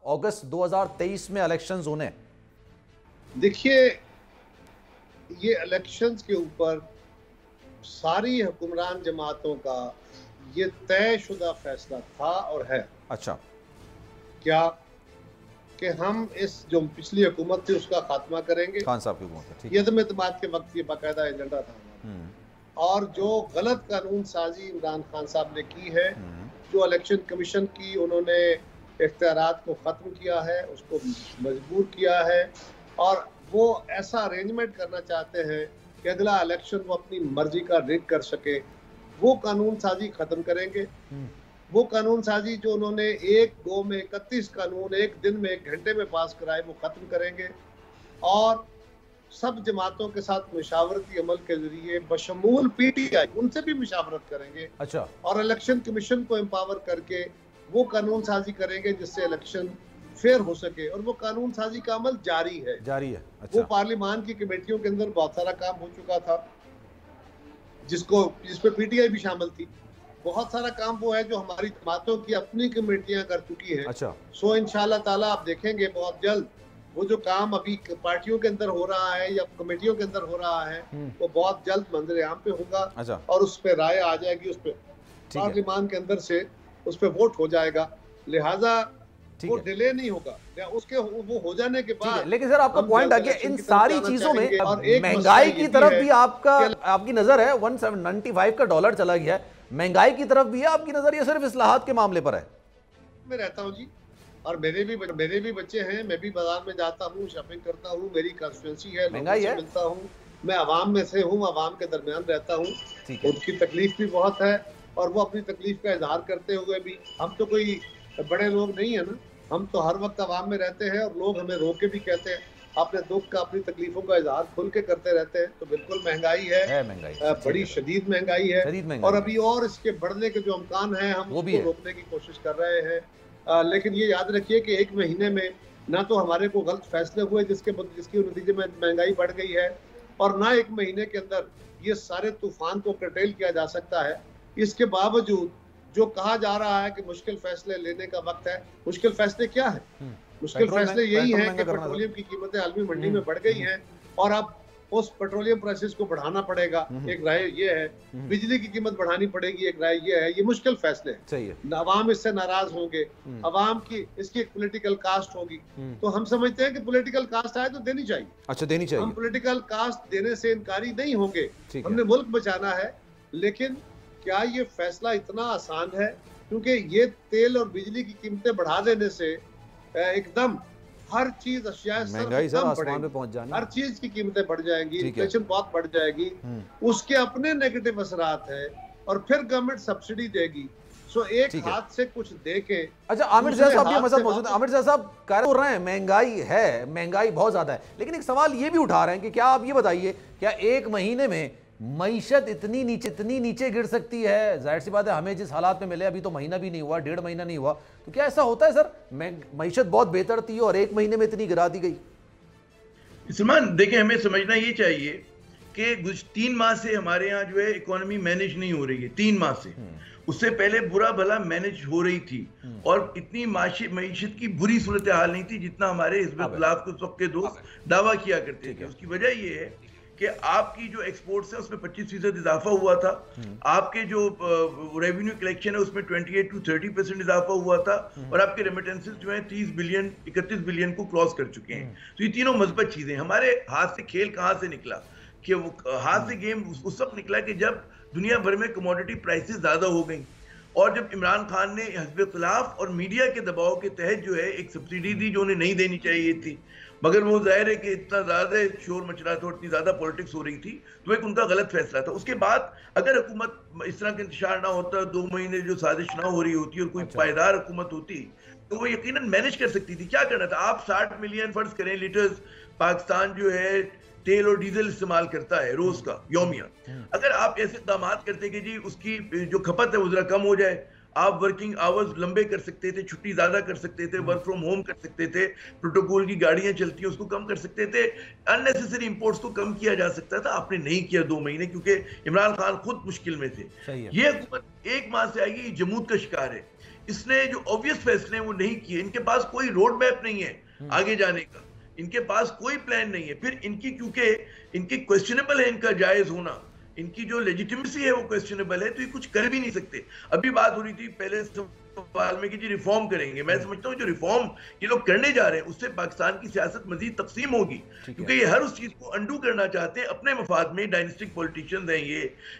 अगस्त 2023 में इलेक्शंस होने? देखिए, ये इलेक्शंस के ऊपर सारी हुक्मरान जमातों का ये तयशुदा फैसला था और है। अच्छा, क्या कि हम इस जो पिछली हुकूमत थी उसका खात्मा करेंगे। खान साहब की हुकूमत, ठीक है, ये एतमाद के वक्त ये बाकायदा एजेंडा था। और जो गलत कानून साजी इमरान खान साहब ने की है, जो इलेक्शन कमीशन की उन्होंने इख्तियारात को ख़त्म किया है, उसको मजबूर किया है, और वो ऐसा अरेंजमेंट करना चाहते हैं कि अगला इलेक्शन वो अपनी मर्जी का रिग कर सके, वो कानून साजी ख़त्म करेंगे। वो कानून साजी जो उन्होंने एक गो में 31 कानून एक दिन में 1 घंटे में पास कराए वो ख़त्म करेंगे, और सब जमातों के साथ मुशावरती अमल के जरिए बशमूल पीटीआई उनसे भी मुशावरत करेंगे। अच्छा, और इलेक्शन कमीशन को एम्पावर करके वो कानून साजी करेंगे जिससे इलेक्शन फेयर हो सके, और वो कानून साजी का अमल जारी है। अच्छा। वो पार्लियामान की कमेटियों के अंदर बहुत सारा काम हो चुका था जिसपे पीटीआई भी शामिल थी। बहुत सारा काम वो है जो हमारी जमातों की अपनी कमेटियां कर चुकी है। अच्छा। सो इंशाल्लाह ताला आप देखेंगे बहुत जल्द वो जो काम अभी पार्टियों के अंदर हो रहा है या कमेटियों के अंदर हो रहा है वो बहुत जल्द मंजर आम पे होगा। अच्छा। और उस पर राय आ जाएगी, उस पर पार्लियामान के अंदर से उस पर वोट हो जाएगा, लिहाजा वो डिले नहीं होगा या उसके वो हो जाने के बाद। लेकिन सर आपका पॉइंट आ गया, इन सारी चीजों में महंगाई की तरफ भी आपकी नजर है। 195 का डॉलर चला गया है, महंगाई की तरफ भी है आपकी नजर, ये सिर्फ इस्लाहात के मामले पर है? मैं रहता हूँ जी, और मेरे भी बच्चे हैं, मैं भी बाजार में जाता हूँ, शॉपिंग करता हूँ, मेरी कंस्टिट्यूएंसी है, महंगाई है, मिलता हूँ, मैं आवाम में से हूँ, आवाम के दरमियान रहता हूँ। उनकी तकलीफ भी बहुत है और वो अपनी तकलीफ का इजहार करते हुए भी, हम तो कोई बड़े लोग नहीं है ना, हम तो हर वक्त आवाम में रहते हैं और लोग हमें रोक के भी कहते हैं अपने दुख का, अपनी तकलीफों का इजहार खुल के करते रहते हैं। तो बिल्कुल महंगाई है, बड़ी शदीद महंगाई है, और अभी और इसके बढ़ने के जो अमकान हैं हम उसको रोकने की कोशिश कर रहे हैं। लेकिन ये याद रखिए कि 1 महीने में ना तो हमारे को गलत फैसले हुए जिसके नतीजे में महंगाई बढ़ गई है, और ना 1 महीने के अंदर ये सारे तूफान को कर्टेल किया जा सकता है। इसके बावजूद जो कहा जा रहा है कि मुश्किल फैसले लेने का वक्त है, मुश्किल फैसले क्या है? मुश्किल फैसले यही है कि पेट्रोलियम की कीमतें आलमी मंडी में बढ़ गई हैं और अब उस पेट्रोलियम प्राइसेस को बढ़ाना पड़ेगा, एक राय ये है। बिजली की कीमत बढ़ानी पड़ेगी, एक राय ये है। ये मुश्किल फैसले हैं, अवाम इससे नाराज होंगे, अवाम की इसकी एक पॉलिटिकल कास्ट होगी। तो हम समझते हैं कि पॉलिटिकल कास्ट आए तो देनी चाहिए। अच्छा, देनी चाहिए। हम पॉलिटिकल कास्ट देने से इनकारी नहीं होंगे, हमने मुल्क बचाना है। लेकिन क्या ये फैसला इतना आसान है? क्योंकि ये तेल और बिजली की कीमतें बढ़ा देने से एकदम हर चीज महंगाई सर आसमान पे पहुंच जानी, हर चीज की कीमतें बढ़ जाएंगी, इन्फ्लेशन बहुत बढ़ जाएगी, उसके अपने नेगेटिव असरात है, और फिर गवर्नमेंट सब्सिडी देगी। सो एक हाथ से कुछ दे के। अच्छा, आमिर जैसा साहब भी हमारे साथ मौजूद हैं। आमिर जैसा साहब कह रहे हैं महंगाई है, महंगाई बहुत ज्यादा है, लेकिन एक सवाल ये भी उठा रहे हैं कि क्या आप ये बताइए, क्या 1 महीने में मईशत इतनी नीचे गिर सकती है? जाहिर सी बात है, हमें जिस हालात में मिले, अभी तो महीना भी नहीं हुआ, 1.5 महीना नहीं हुआ, तो क्या ऐसा होता है सर मईशत बहुत बेहतर थी और 1 महीने में इतनी गिरा दी गई? सलमान देखिए, हमें समझना ये चाहिए कि 3 माह से हमारे यहाँ जो है इकोनॉमी मैनेज नहीं हो रही है। 3 माह से, उससे पहले बुरा भला मैनेज हो रही थी, और इतनी मईशत की बुरी सूरत हाल नहीं थी जितना हमारे हिज़्ब इख्तिलाफ के उस वक्त के दोस्त दावा किया करते थे। उसकी वजह ये है कि आपकी जो एक्सपोर्ट्स है उसमें 25% इजाफा हुआ था, आपके जो रेवेन्यू कलेक्शन है उसमें 28 to 30% इजाफा हुआ था, और आपके रेमिटेंसेस जो है 30 बिलियन 31 बिलियन को क्रॉस कर चुके हैं। तो ये तीनों मजबूत चीजें। हमारे हाथ से खेल कहाँ से निकला? कि वो हाथ से गेम उस वक्त निकला कि जब दुनिया भर में कमोडिटी प्राइसेस ज्यादा हो गई और जब इमरान खान ने हिज़्ब इख्तिलाफ और मीडिया के दबाव के तहत जो है एक सब्सिडी दी जो उन्हें नहीं देनी चाहिए थी, मगर वो जाहिर है कि इतना ज़्यादा शोर मच रहा था, इतनी ज़्यादा पॉलिटिक्स हो रही थी, तो एक उनका गलत फैसला था। उसके बाद अगर हुकूमत इस तरह का इंतशार ना होता, 2 महीने जो साजिश ना हो रही होती और कोई पायदार हुकूमत होती, तो वो यकीनन मैनेज कर सकती थी। क्या करना था, आप 60 मिलियन फर्ज करें लीटर्स पाकिस्तान जो है तेल और डीजल इस्तेमाल करता है रोज का यौमिया, अगर आप ऐसे इक़दाम करते कि जी उसकी जो खपत है वो जरा कम हो जाए, आप वर्किंग आवर्स लंबे कर सकते थे, छुट्टी ज्यादा कर सकते थे, वर्क फ्रॉम होम कर सकते थे, प्रोटोकॉल की गाड़ियां चलती हैं उसको कम कर सकते थे, अननेसेसरी इंपोर्ट्स को कम किया जा सकता था। आपने नहीं किया 2 महीने, क्योंकि इमरान खान खुद मुश्किल में थे। ये हुकूमत 1 माह से आएगी, जमूत का शिकार है। इसने जो ऑब्वियस फैसले हैं वो नहीं किए, इनके पास कोई रोड मैप नहीं है आगे जाने का, इनके पास कोई प्लान नहीं है। फिर इनकी, क्योंकि इनकी क्वेश्चनेबल है इनका जायज होना, इनकी जो लेजिटिमेसी है वो क्वेश्चनेबल है, तो ये कुछ कर भी नहीं सकते। अभी बात हो रही थी पहले सवाल में कि जी रिफॉर्म करेंगे, मैं समझता हूँ जो रिफॉर्म ये लोग करने जा रहे हैं उससे पाकिस्तान की सियासत मजीद तकसीम होगी, क्योंकि ये हर उस चीज को अंडू करना चाहते हैं अपने मफाद में। डायनेस्टिक पॉलिटिशियंस हैं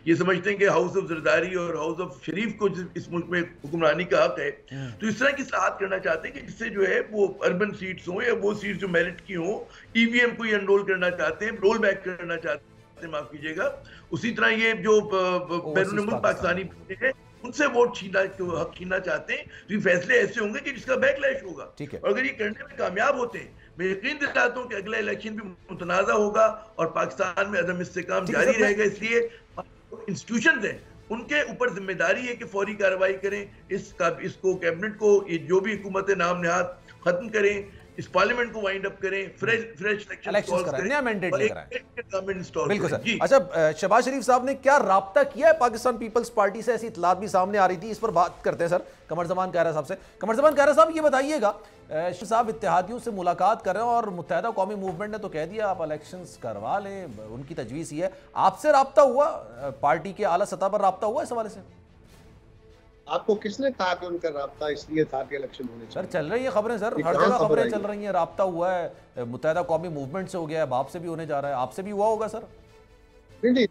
ये समझते हैं कि हाउस ऑफ जरदारी और हाउस ऑफ शरीफ को इस मुल्क में हुक्मरानी का हक है, तो इस तरह की इस्लाहात करना चाहते हैं कि जिससे जो है वो अर्बन सीट्स हो या वो सीट्स जो मेरिट की हो, ईवीएम को एनरोल करना चाहते हैं, रोल बैक करना चाहते हैं, माफ कीजिएगा। उसी तरह ये जो बैरून मुल्क पाकिस्तानी हैं उनसे वोट हक छीनना चाहते हैं, तो ये फैसले ऐसे होंगे कि जिसका बैकलैश होगा। और अगर ये करने में कामयाब होते हैं, मैं यकीन दिलाता हूँ कि अगला इलेक्शन भी मुतनाज़ा होगा और पाकिस्तान में अदम इस्तेकाम जारी रहेगा। इसलिए इंस्टीट्यूशंस हैं उनके ऊपर जिम्मेदारी है कि फौरी कार्रवाई करें, इसको कैबिनेट को जो भी हुकूमत नाम नहाद खत्म करें, इस पार्लियामेंट को वाइंड अप करें, फ्रेश इलेक्शन करें, नया मैंडेट लेकर आए। बिल्कुल सर। अच्छा, शहबाज शरीफ साहब ने क्या राब्ता किया है पाकिस्तान पीपल्स पार्टी से? ऐसी इत्तलात भी सामने आ रही थी, इस पर बात करते हैं सर कमर ज़मान कायरा साहब से। कमर ज़मान कायरा साहब, ये बताइएगा, साहब इत्तेहादियों से मुलाकात कर रहे हैं और मुत्तहिदा कौमी मूवमेंट ने तो कह दिया आप इलेक्शंस करवा लें, उनकी तजवीज़ ही है। आपसे राब्ता हुआ, पार्टी के आला सतह पर राब्ता हुआ इस हवाले से? आपको किसने कहा कि उनका राब्ता इसलिए था कि इलेक्शन होने चाहिए? सर चल रही है खबरें, सर हर जगह खबरें चल रही हैं, राब्ता हुआ है, मुत्तहिदा कौमी मूवमेंट से हो गया है, बाप से भी होने जा रहा है, आपसे भी हुआ होगा सर? नहीं,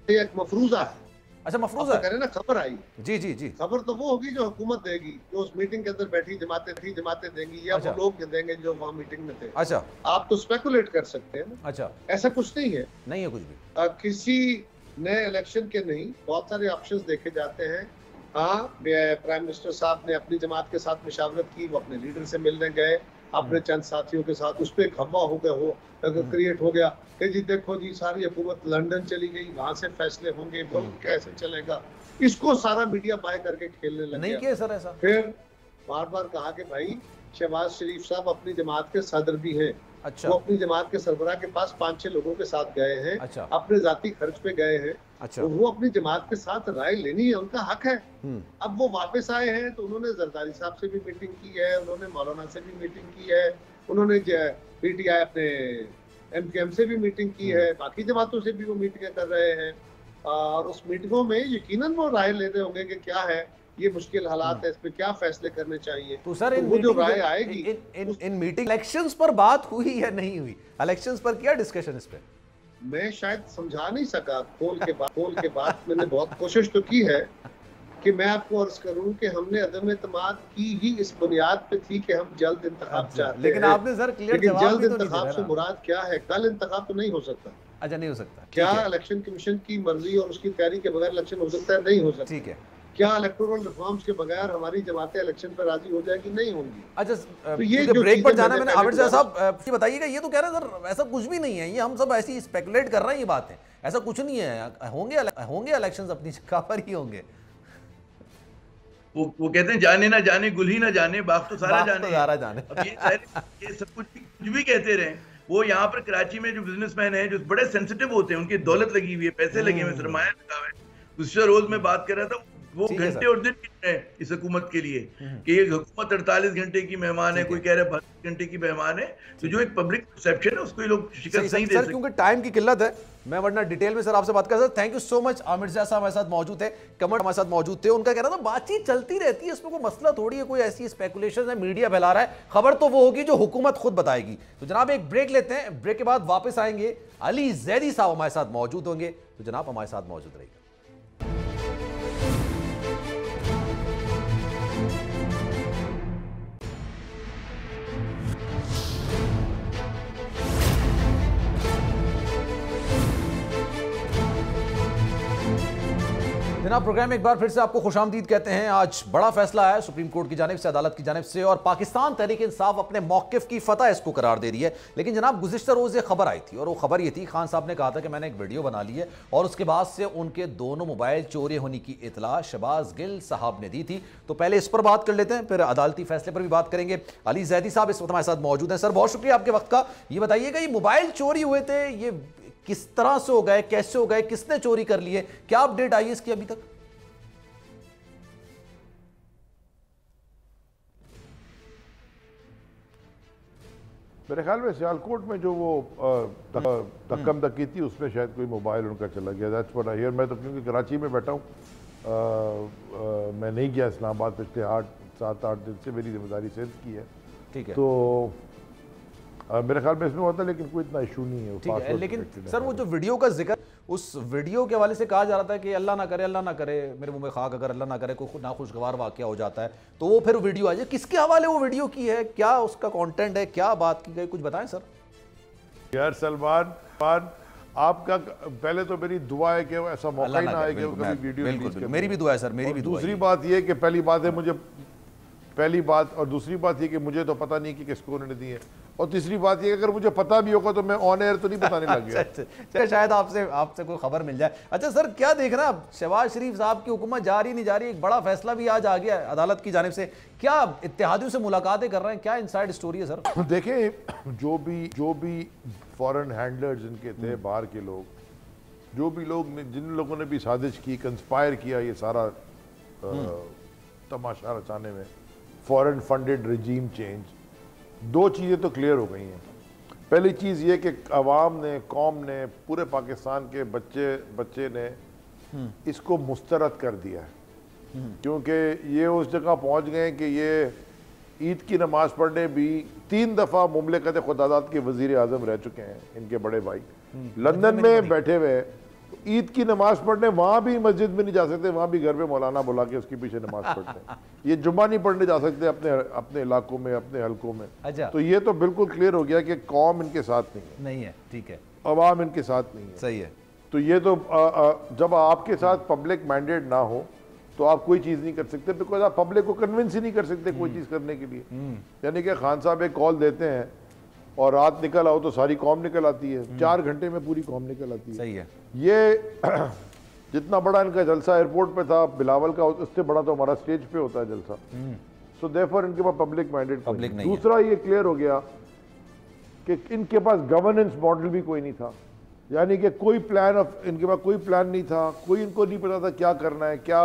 ये एक मफरूजा है। अच्छा, मफरूजा कह रहे ना, खबर आई। जी जी जी। खबर तो वो होगी जो हुकूमत देगी, जो उस मीटिंग के अंदर बैठी जमातें देंगी, या वो लोग देंगे जो वहाँ मीटिंग में थे। अच्छा, आप तो स्पेकुलेट कर सकते हैं ना। अच्छा, ऐसा कुछ नहीं है, नहीं है कुछ भी। किसी नए इलेक्शन के नहीं, बहुत सारे ऑप्शंस देखे जाते हैं। हाँ, प्राइम मिनिस्टर साहब ने अपनी जमात के साथ मशावरत की, वो अपने लीडर से मिलने गए, अपने चंद साथियों के साथ, उस पर एक हवा हो गया, क्रिएट हो गया कि जी देखो जी सारी हुकूमत लंदन चली गई, वहां से फैसले होंगे, मुल्क कैसे चलेगा, इसको सारा मीडिया बाय करके खेलने लगे। नहीं किया सर ऐसा। फिर बार बार कहा कि भाई शहबाज शरीफ साहब अपनी जमात के सदर भी हैं। अच्छा। वो अपनी जमात के सरबराह के पास 5-6 लोगों के साथ गए हैं। अच्छा। अपने जाती खर्च पे गए हैं। अच्छा। तो वो अपनी जमात के साथ राय लेनी है, उनका हक है। अब वो वापस आए हैं तो उन्होंने जरदारी साहब से भी मीटिंग की है, उन्होंने मौलाना से भी मीटिंग की है, उन्होंने पीटीआई अपने एमकेएम से भी मीटिंग की है, बाकी जमातों से भी वो मीटिंगें कर रहे हैं, और उस मीटिंगों में यकीनन वो राय ले रहे होंगे कि क्या है ये मुश्किल हालात है, इस पे क्या फैसले करने चाहिए। तो सर वो जो राय आएगी इन मीटिंग इलेक्शंस पर बात हुई या नहीं हुई? इलेक्शंस पर क्या डिस्कशन इस पे? मैं शायद समझा नहीं सका खोल के बाद मैंने बहुत कोशिश तो की है कि मैं आपको अर्ज करूं कि हमने अदम एतमाद की ही इस बुनियाद पे थी कि हम जल्द इंतखाब चाहते हैं। लेकिन आपने सर क्लियर जवाब जल्द इंतखाब से मुराद क्या है? कल इंतखाब तो नहीं हो सकता। अच्छा, नहीं हो सकता। क्या इलेक्शन कमीशन की मर्जी और उसकी तैयारी के बगैर इलेक्शन हो सकता है? नहीं हो सकता। ठीक है। क्या इलेक्टोरल रिफॉर्म्स के बगैर हमारी जमातें इलेक्शन पर राजी हो जाएगी? नहीं होंगी। अच्छा, तो ये जो ब्रेक पर जाना, मैंने आमिर साहब ये बताइएगा, ये तो कह रहे हैं सर ऐसा कुछ भी नहीं है, ये हम सब ऐसी स्पेकुलेट कर रहे हैं, ये बात है, ऐसा कुछ नहीं है, होंगे इलेक्शंस अपनी जगह पर ही होंगे। वो कहते हैं जाने ना जाने गुल ही ना जाने, बाग तो सारा जाने। अब ये सब कुछ भी कहते रहे, वो यहाँ पर कराची में जो बिजनेसमैन है जो बड़े सेंसिटिव होते हैं, उनकी दौलत लगी हुई है, पैसे लगे हुए, सरमाया लगा हुआ है। दूसरा रोज में बात कर रहा था, वो घंटे और दिन है इस हुकूमत के लिए कि ये हुकूमत 48 घंटे की मेहमान है, कोई कह रहा है 32 घंटे की मेहमान है, तो जो एक पब्लिक परसेप्शन है उसको ये लोग शिकस्त नहीं दे सकते। क्योंकि टाइम की किल्लत है, मैं वरना डिटेल में सर आपसे बात कर सकता। Thank you so much. Aamir साहब हमारे साथ मौजूद थे, कमर हमारे साथ मौजूद थे, उनका कहना था बातचीत चलती रहती है, इसमें कोई मसला थोड़ी है, कोई ऐसी स्पेकुलेशन है मीडिया फैला रहा है, खबर तो वो होगी जो हुकूमत खुद बताएगी। तो जनाब एक ब्रेक लेते हैं, ब्रेक के बाद वापस आएंगे, अली जैदी साहब हमारे साथ मौजूद होंगे, तो जनाब हमारे साथ मौजूद रहिएगा। जनाब प्रोग्राम में एक बार फिर से आपको खुशामदीद कहते हैं। आज बड़ा फैसला आया सुप्रीम कोर्ट की जानिब से, अदालत की जानिब से, और पाकिस्तान तहरीक इंसाफ अपने मौकिफ की फतह इसको करार दे रही है। लेकिन जनाब गुज़िश्ता रोज़ एक खबर आई थी और वो खबर ये थी, खान साहब ने कहा था कि मैंने एक वीडियो बना ली है और उसके बाद से उनके दोनों मोबाइल चोरी होने की इतला शहबाज गिल साहब ने दी थी। तो पहले इस पर बात कर लेते हैं, फिर अदालती फैसले पर भी बात करेंगे। अली जैदी साहब इस वक्त हमारे साथ मौजूद हैं। सर बहुत शुक्रिया आपके वक्त का। ये बताइएगा, ये मोबाइल चोरी हुए थे, ये किस तरह से हो गए, कैसे हो गए, किसने चोरी कर लिए, क्या अपडेट आई है इसकी अभी तक? मेरे ख्याल में सियालकोट में जो वो धक्कम धक्की थी उसमें शायद कोई मोबाइल उनका चला गया। That's what I hear. मैं तो क्योंकि कराची में बैठा हूँ, मैं नहीं गया इस्लामाबाद पिछले 7-8 दिन से, मेरी जिम्मेदारी सेंस की है। ठीक है। तो मेरे ख्याल में इसमें होता है, लेकिन कोई इतना इशू नहीं है। ठीक है, लेकिन सर वो जो वीडियो का जिक्र, उस वीडियो के हवाले से कहा जा रहा था कि अल्लाह ना करे मेरे मुंह में खाक, अगर अल्लाह ना करे कोई नाखुशगवार वाकया हो जाता है तो वो फिर वीडियो आ जाए। किसके हवाले वो वीडियो की है, क्या उसका कंटेंट है, क्या बात की गई, कुछ बताएं सर। यार सलमान, आपका पहले तो मेरी दुआ है कि ऐसा मौका ही ना आए कि कभी वीडियो। मेरी भी दुआ है सर, मेरी भी दुआ। दूसरी बात ये कि पहली बात और दूसरी बात ये कि मुझे तो पता नहीं कि किसको उन्होंने दी है, और तीसरी बात ये अगर मुझे पता भी होगा तो मैं ऑन एयर तो नहीं बताने लग गया। अच्छा, शायद आपसे कोई खबर मिल जाए। अच्छा सर, क्या देख रहे हैं आप, शहबाज शरीफ साहब की हुकूमत जा रही नहीं जा रही, एक बड़ा फैसला भी आज आ गया है अदालत की जानिब से, क्या इत्तेहादियों से मुलाकातें कर रहे हैं, क्या इनसाइड स्टोरी है सर? देखें, जो भी फॉरेन हैंडलर्स इनके थे, बाहर के लोग, जो भी लोग जिन लोगों ने भी साजिश की, कंस्पायर किया ये सारा तमाशा रचाने में, फॉरेन फंडेड रिजीम चेंज, दो चीज़ें तो क्लियर हो गई हैं। पहली चीज़ ये कि अवाम ने, कौम ने, पूरे पाकिस्तान के बच्चे ने इसको मुस्तरद कर दिया है, क्योंकि ये उस जगह पहुंच गए कि ये ईद की नमाज पढ़ने भी 3 दफ़ा मुमलिकत खुदादात के वज़ीर आज़म रह चुके हैं इनके बड़े भाई, लंदन में बैठे हुए ईद की नमाज पढ़ने, वहाँ भी मस्जिद में नहीं जा सकते, वहाँ भी घर पे मौलाना बुला के उसके पीछे नमाज पढ़ते हैं। ये जुम्मा नहीं पढ़ने जा सकते अपने इलाकों में, अपने हलकों में। अच्छा। तो ये तो बिल्कुल क्लियर हो गया कि कौम इनके साथ नहीं है। ठीक है। अवाम इनके साथ नहीं है। सही है। तो ये तो जब आपके साथ पब्लिक मैंडेट ना हो तो आप कोई चीज़ नहीं कर सकते, बिकॉज आप पब्लिक को कन्विंस ही नहीं कर सकते कोई चीज़ करने के लिए। यानी कि खान साहब एक कॉल देते हैं और रात निकल आओ तो सारी कौम निकल आती है, 4 घंटे में पूरी कौम निकल आती है। सही है। ये जितना बड़ा इनका जलसा एयरपोर्ट पे था बिलावल का, उससे बड़ा तो हमारा स्टेज पे होता है जलसा। सो देयरफॉर इनके पास पब्लिक मैंडेट नहीं। दूसरा ये क्लियर हो गया कि इनके पास गवर्नेंस मॉडल भी कोई नहीं था, यानी कि कोई इनके पास कोई प्लान नहीं था, कोई इनको नहीं पता था क्या करना है। क्या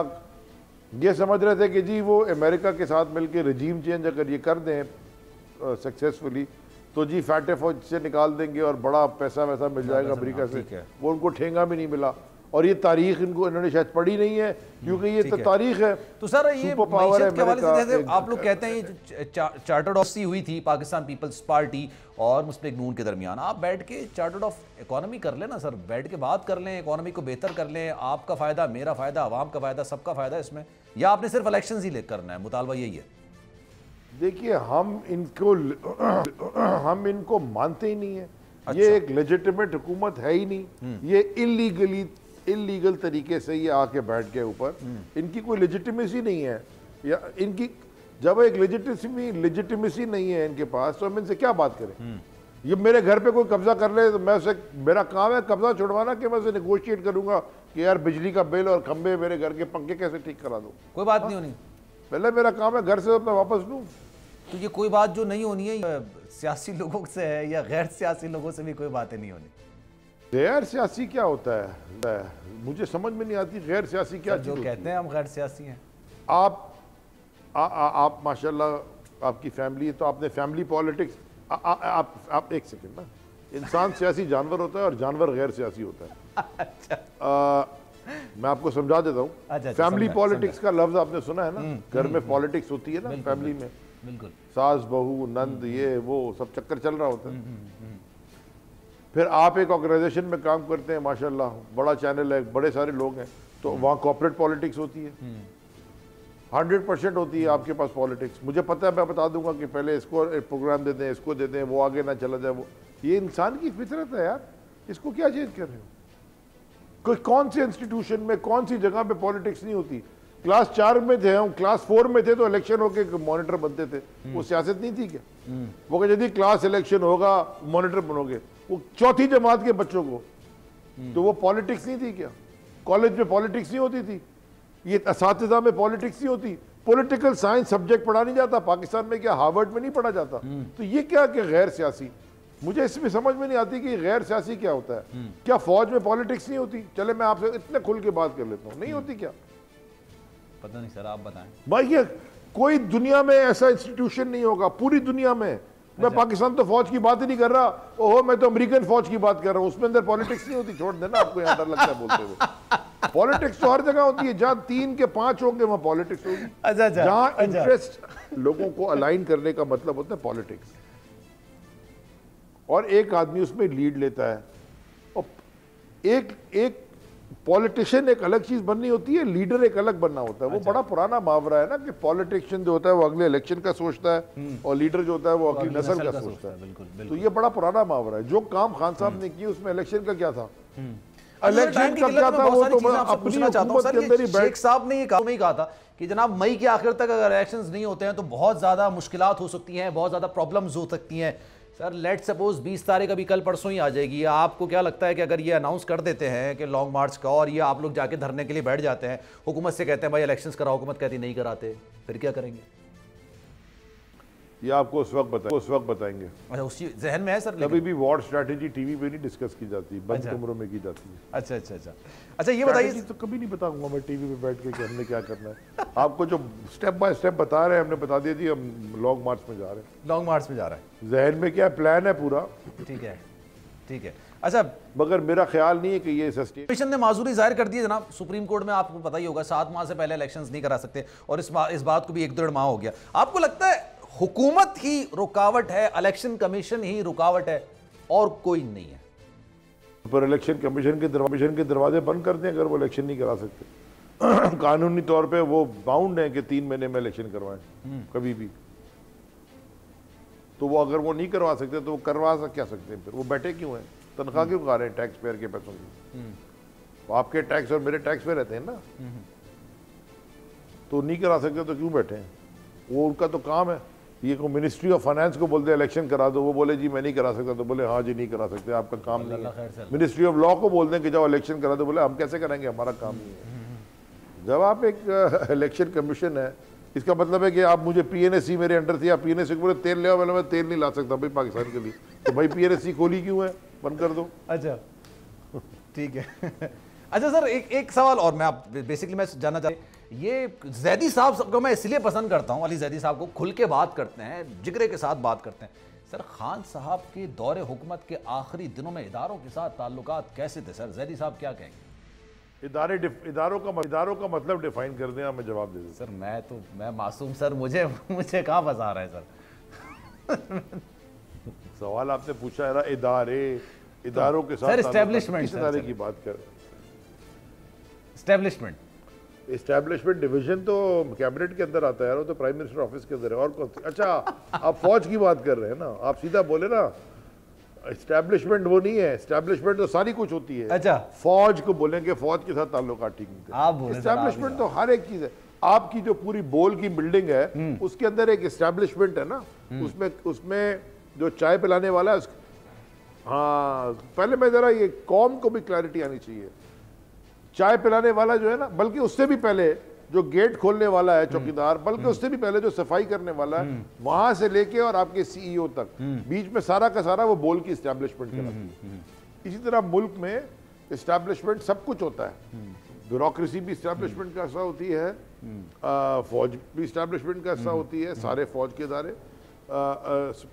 ये समझ रहे थे कि जी वो अमेरिका के साथ मिलकर रजीम चेंज अगर ये कर दें सक्सेसफुली तो जी फैटे फौज से निकाल देंगे और बड़ा पैसा वैसा मिल जाएगा अमेरिका से। वो उनको ठेंगा भी नहीं मिला, और ये तारीख इन्होंने शायद पढ़ी नहीं है, क्योंकि ये तो तारीख है। तो सर ये पावर है, जैसे आप लोग कहते हैं चार्टर्ड ऑफ सी हुई थी पाकिस्तान पीपल्स पार्टी और मुस्लिम लीग नून के दरमियान, आप बैठ के चार्टर्ड ऑफ इकोनॉमी कर लेना सर, बैठ के बात कर लें, इकोनॉमी को बेहतर कर लें, आपका फायदा, मेरा फायदा, आवाम का फायदा, सबका फायदा इसमें, या आपने सिर्फ इलेक्शन ही करना है? मुतालबा यही है। देखिए, हम इनको मानते ही नहीं है। अच्छा। ये एक लेजिटिमेट हुकूमत है ही नहीं, ये इलीगल तरीके से ये आके बैठ गए ऊपर, इनकी कोई लेजिटिमेसी नहीं है, या इनकी जब एक लेजिटिमेसी नहीं है इनके पास तो हम इनसे क्या बात करें? ये मेरे घर पे कोई कब्जा कर ले तो मैं उसे, मेरा काम है कब्जा छुड़वाना कि मैं उसे नेगोशिएट करूंगा कि यार बिजली का बिल और खंबे, मेरे घर के पंखे कैसे ठीक करा दो, कोई बात नहीं होनी। पहले मेरा काम है घर से मैं वापस लूँ। तो ये कोई बात जो नहीं होनी है सियासी लोगों से है या गैर सियासी लोगों से भी कोई बातें नहीं होनी? गैर सियासी क्या होता है, मुझे समझ में नहीं आती गैर सियासी क्या। जो कहते हैं हम गैर सियासी हैं। आप माशाल्लाह आपकी फैमिली है तो आपने फैमिली पॉलिटिक्स, आप एक सेकंड ना, इंसान सियासी जानवर होता है और जानवर गैर सियासी होता है। अच्छा। मैं आपको समझा देता हूँ। फैमिली पॉलिटिक्स का लफ्ज आपने सुना है ना, घर में पॉलिटिक्स होती है ना फैमिली में, बिल्कुल, सास बहू नंद ये वो सब चक्कर चल रहा होता है। फिर आप एक ऑर्गेनाइजेशन में काम करते हैं, माशाल्लाह बड़ा चैनल है, बड़े सारे लोग हैं, तो वहाँ कॉर्पोरेट पॉलिटिक्स होती है, 100% होती है आपके पास पॉलिटिक्स। मुझे पता है, मैं बता दूंगा कि पहले इसको प्रोग्राम दे दें, इसको दे दें, वो आगे ना चला जाए। वो ये इंसान की फितरत है यार, इसको क्या चेंज कर रहे हो? कोई कौन से इंस्टीट्यूशन में कौन सी जगह पे पॉलिटिक्स नहीं होती? क्लास 4 में थे हम, क्लास 4 में थे तो इलेक्शन होके मॉनिटर बनते थे, वो सियासत नहीं थी क्या? वो कहते यदि क्लास इलेक्शन होगा मॉनिटर बनोगे, वो चौथी जमात के बच्चों को, तो वो पॉलिटिक्स नहीं थी क्या? कॉलेज में पॉलिटिक्स नहीं होती थी? ये असातिज़ा में पॉलिटिक्स नहीं होती? पॉलिटिकल साइंस सब्जेक्ट पढ़ा नहीं जाता पाकिस्तान में क्या? हार्वर्ड में नहीं पढ़ा जाता? तो ये क्या कि गैर सियासी? मुझे इसमें समझ में नहीं आती कि गैर सियासी क्या होता है। क्या फौज में पॉलिटिक्स नहीं होती? चले मैं आपसे इतने खुल के बात कर लेता हूँ, नहीं होती क्या? पता नहीं सर, आप बताएं भाई। ये कोई दुनिया में ऐसा इंस्टीट्यूशन नहीं होगा, पूरी दुनिया में। मैं पाकिस्तान तो फौज की बात ही नहीं कर रहा, ओहो मैं तो अमेरिकन फौज की बात कर रहा हूँ, उसमें अंदर पॉलिटिक्स नहीं होती। छोड़ देना, आपको यहाँ डर लगता है बोलते हुए। पॉलिटिक्स तो हर जगह होती है, जहाँ 3 के 5 होंगे वहाँ पॉलिटिक्स होगी। जहाँ इंटरेस्ट लोगों को अलाइन करने का मतलब होता है पॉलिटिक्स, और एक आदमी उसमें लीड लेता है। और एक पॉलिटिशियन एक अलग चीज बननी होती है, लीडर एक अलग बनना होता है। वो बड़ा पुराना मुहावरा है ना कि पॉलिटिशियन जो होता है वो अगले इलेक्शन का सोचता है, और लीडर जो होता है वो अगली नस्ल का सोचता है। बिल्कुल। तो ये बड़ा पुराना मुहावरा है। जो काम खान साहब ने किया उसमें इलेक्शन का क्या था? इलेक्शन का क्या था? वो तो अपनी हुकूमत के अंदर ही शेख साहब ने ये कहा था कि जनाब मई के आखिर तक अगर इलेक्शंस नहीं होते हैं तो बहुत ज्यादा मुश्किलात हो सकती हैं, बहुत ज्यादा प्रॉब्लम्स हो सकती हैं। सर लेट सपोज 20 तारीख अभी कल परसों ही आ जाएगी, आपको क्या लगता है कि अगर ये अनाउंस कर देते हैं कि लॉन्ग मार्च का, और ये आप लोग जाके धरने के लिए बैठ जाते हैं, हुकूमत से कहते हैं भाई इलेक्शंस कराओ, हुकूमत कहती नहीं कराते, फिर क्या करेंगे? ये आपको उस वक्त बताएंगे। अच्छा, उसी जहन में है सर? कभी भी वॉर स्ट्रैटेजी टीवी पे नहीं डिस्कस की जाती, बंद कमरों में की जाती है। अच्छा ये बताइए। तो कभी नहीं बताऊंगा मैं टीवी पे बैठ के कि हमने क्या करना है। आपको जो स्टेप बाय स्टेप बता रहे हैं हमने बता दिया जी, हम लॉन्ग मार्च में जा रहे हैं। लॉन्ग मार्च में जा रहा है, जहन में क्या प्लान है पूरा? ठीक है। अच्छा, मगर मेरा ख्याल नहीं है कि ये कमीशन ने माजूरी जाहिर कर दी है जनाब सुप्रीम कोर्ट में, आपको पता ही होगा 7 माह से पहले इलेक्शंस नहीं करा सकते, और इस बात को भी 1-1.5 माह हो गया। आपको लगता है हुकूमत ही रुकावट है, इलेक्शन कमीशन ही रुकावट है, और कोई नहीं है? पर इलेक्शन कमीशन के दरवाजे बंद कर दें अगर वो इलेक्शन नहीं करा सकते। कानूनी तौर पे वो बाउंड है कि 3 महीने में इलेक्शन करवाएं कभी भी। तो वो अगर वो नहीं करवा सकते तो वो करवा क्या सकते हैं? फिर वो बैठे क्यों हैं? तनख्वाह क्यों खा रहे हैं टैक्स पेयर के पैसों की? तो आपके टैक्स और मेरे टैक्स पे रहते हैं ना। तो नहीं करा सकते तो क्यों बैठे हैं? वो उनका तो काम है। ये को मिनिस्ट्री ऑफ फाइनेंस को बोलते हैं इलेक्शन करा दो, वो बोले जी मैं नहीं करा सकता, तो बोले हाँ जी नहीं करा सकते, आपका काम नहीं है। मिनिस्ट्री ऑफ लॉ को बोलते हैं कि जाओ इलेक्शन करा दो, बोले हम कैसे कराएंगे, हमारा काम नहीं है। जब आप एक इलेक्शन कमीशन है, इसका मतलब है कि आप मुझे पीएनएससी मेरे अंडर थी, आप पीएनएससी को बोले तेल ले आओ, मैं तेल नहीं ला सकता भाई पाकिस्तान के लिए, तो भाई पीएनएससी खोली क्यों है? बंद कर दो। अच्छा ठीक है। अच्छा सर एक सवाल और मैं बेसिकली मैं जानना चाहता हूँ, ये जैदी साहब को मैं इसलिए पसंद करता हूँ, अली जैदी साहब को खुल के बात करते हैं, जिगरे के साथ बात करते हैं। सर खान साहब के दौरे हुकूमत के आखिरी दिनों में इदारों के साथ ताल्लुकात कैसे थे सर? जैदी साहब क्या कहेंगे? इदारों का मतलब डिफाइन कर दें, मैं जवाब दे दूं। सर मैं मासूम सर, मुझे कहाँ फंसा रहा है सर? सवाल आपने पूछा है ना, इदारों के साथ एस्टेब्लिशमेंट की बात कर। एस्टेब्लिशमेंट डिवीजन तो कैबिनेट के अंदर आता है, वो तो प्राइम मिनिस्टर ऑफिस के अंदर है। और कौन सी? अच्छा आप फौज की बात कर रहे हैं ना, आप सीधा बोले ना, एस्टेब्लिशमेंट वो नहीं है, एस्टेब्लिशमेंट तो सारी कुछ होती है। अच्छा फौज को बोलेंगे, फौज के साथ ताल्लुकात ठीक नहीं थे। एस्टेब्लिशमेंट तो हर एक चीज है। आपकी जो पूरी बोल की बिल्डिंग है उसके अंदर एक एस्टेब्लिशमेंट है ना, उसमें जो चाय पिलाने वाला है, हाँ पहले मैं जरा ये कौम को भी क्लैरिटी आनी चाहिए। चाय पिलाने वाला जो है ना, बल्कि उससे भी पहले जो गेट खोलने वाला है चौकीदार, बल्कि उससे भी पहले जो सफाई करने वाला है, वहां से लेके और आपके सीईओ तक, बीच में सारा का सारा वो बोल की एस्टैब्लिशमेंट कहलाती है। इसी तरह मुल्क में एस्टैब्लिशमेंट सब कुछ होता है। ब्यूरोक्रेसी भी एस्टैब्लिशमेंट का हिस्सा होती है, फौज भी एस्टैब्लिशमेंट का हिस्सा होती है, सारे फौज के इदारे,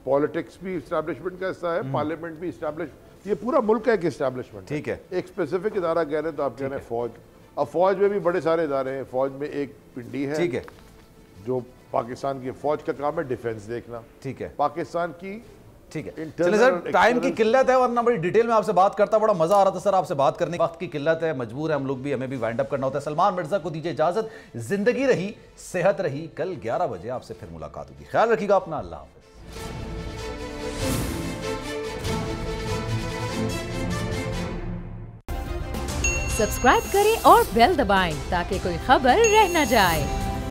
पॉलिटिक्स भी एस्टैब्लिशमेंट का हिस्सा है, पार्लियामेंट भी एस्टैब्लिश, ये पूरा मुल्क है एक एस्टैब्लिशमेंट। ठीक है, एक स्पेसिफिक इदारा कह रहे हैं तो आप कह रहे हैं फौज। अब फौज में भी बड़े सारे इदारे हैं। फौज में एक पिंडी है, ठीक है, जो पाकिस्तान की फौज का काम है डिफेंस देखना, ठीक है, पाकिस्तान की, ठीक है। चलिए सर, टाइम की किल्लत है वरना बड़ी डिटेल में आपसे बात करता, बड़ा मजा आ रहा था सर आपसे बात करने। वक्त की किल्लत है, मजबूर है हम लोग भी, हमें भी वाइंड अप करना होता है। सलमान मिर्जा को दीजिए इजाजत। जिंदगी रही, सेहत रही। कल 11 बजे आपसे फिर मुलाकात होगी। ख्याल रखिएगा अपना। अल्लाह हाफिज। सब्सक्राइब करें और बेल दबाएं ताकि कोई खबर रह न जाए।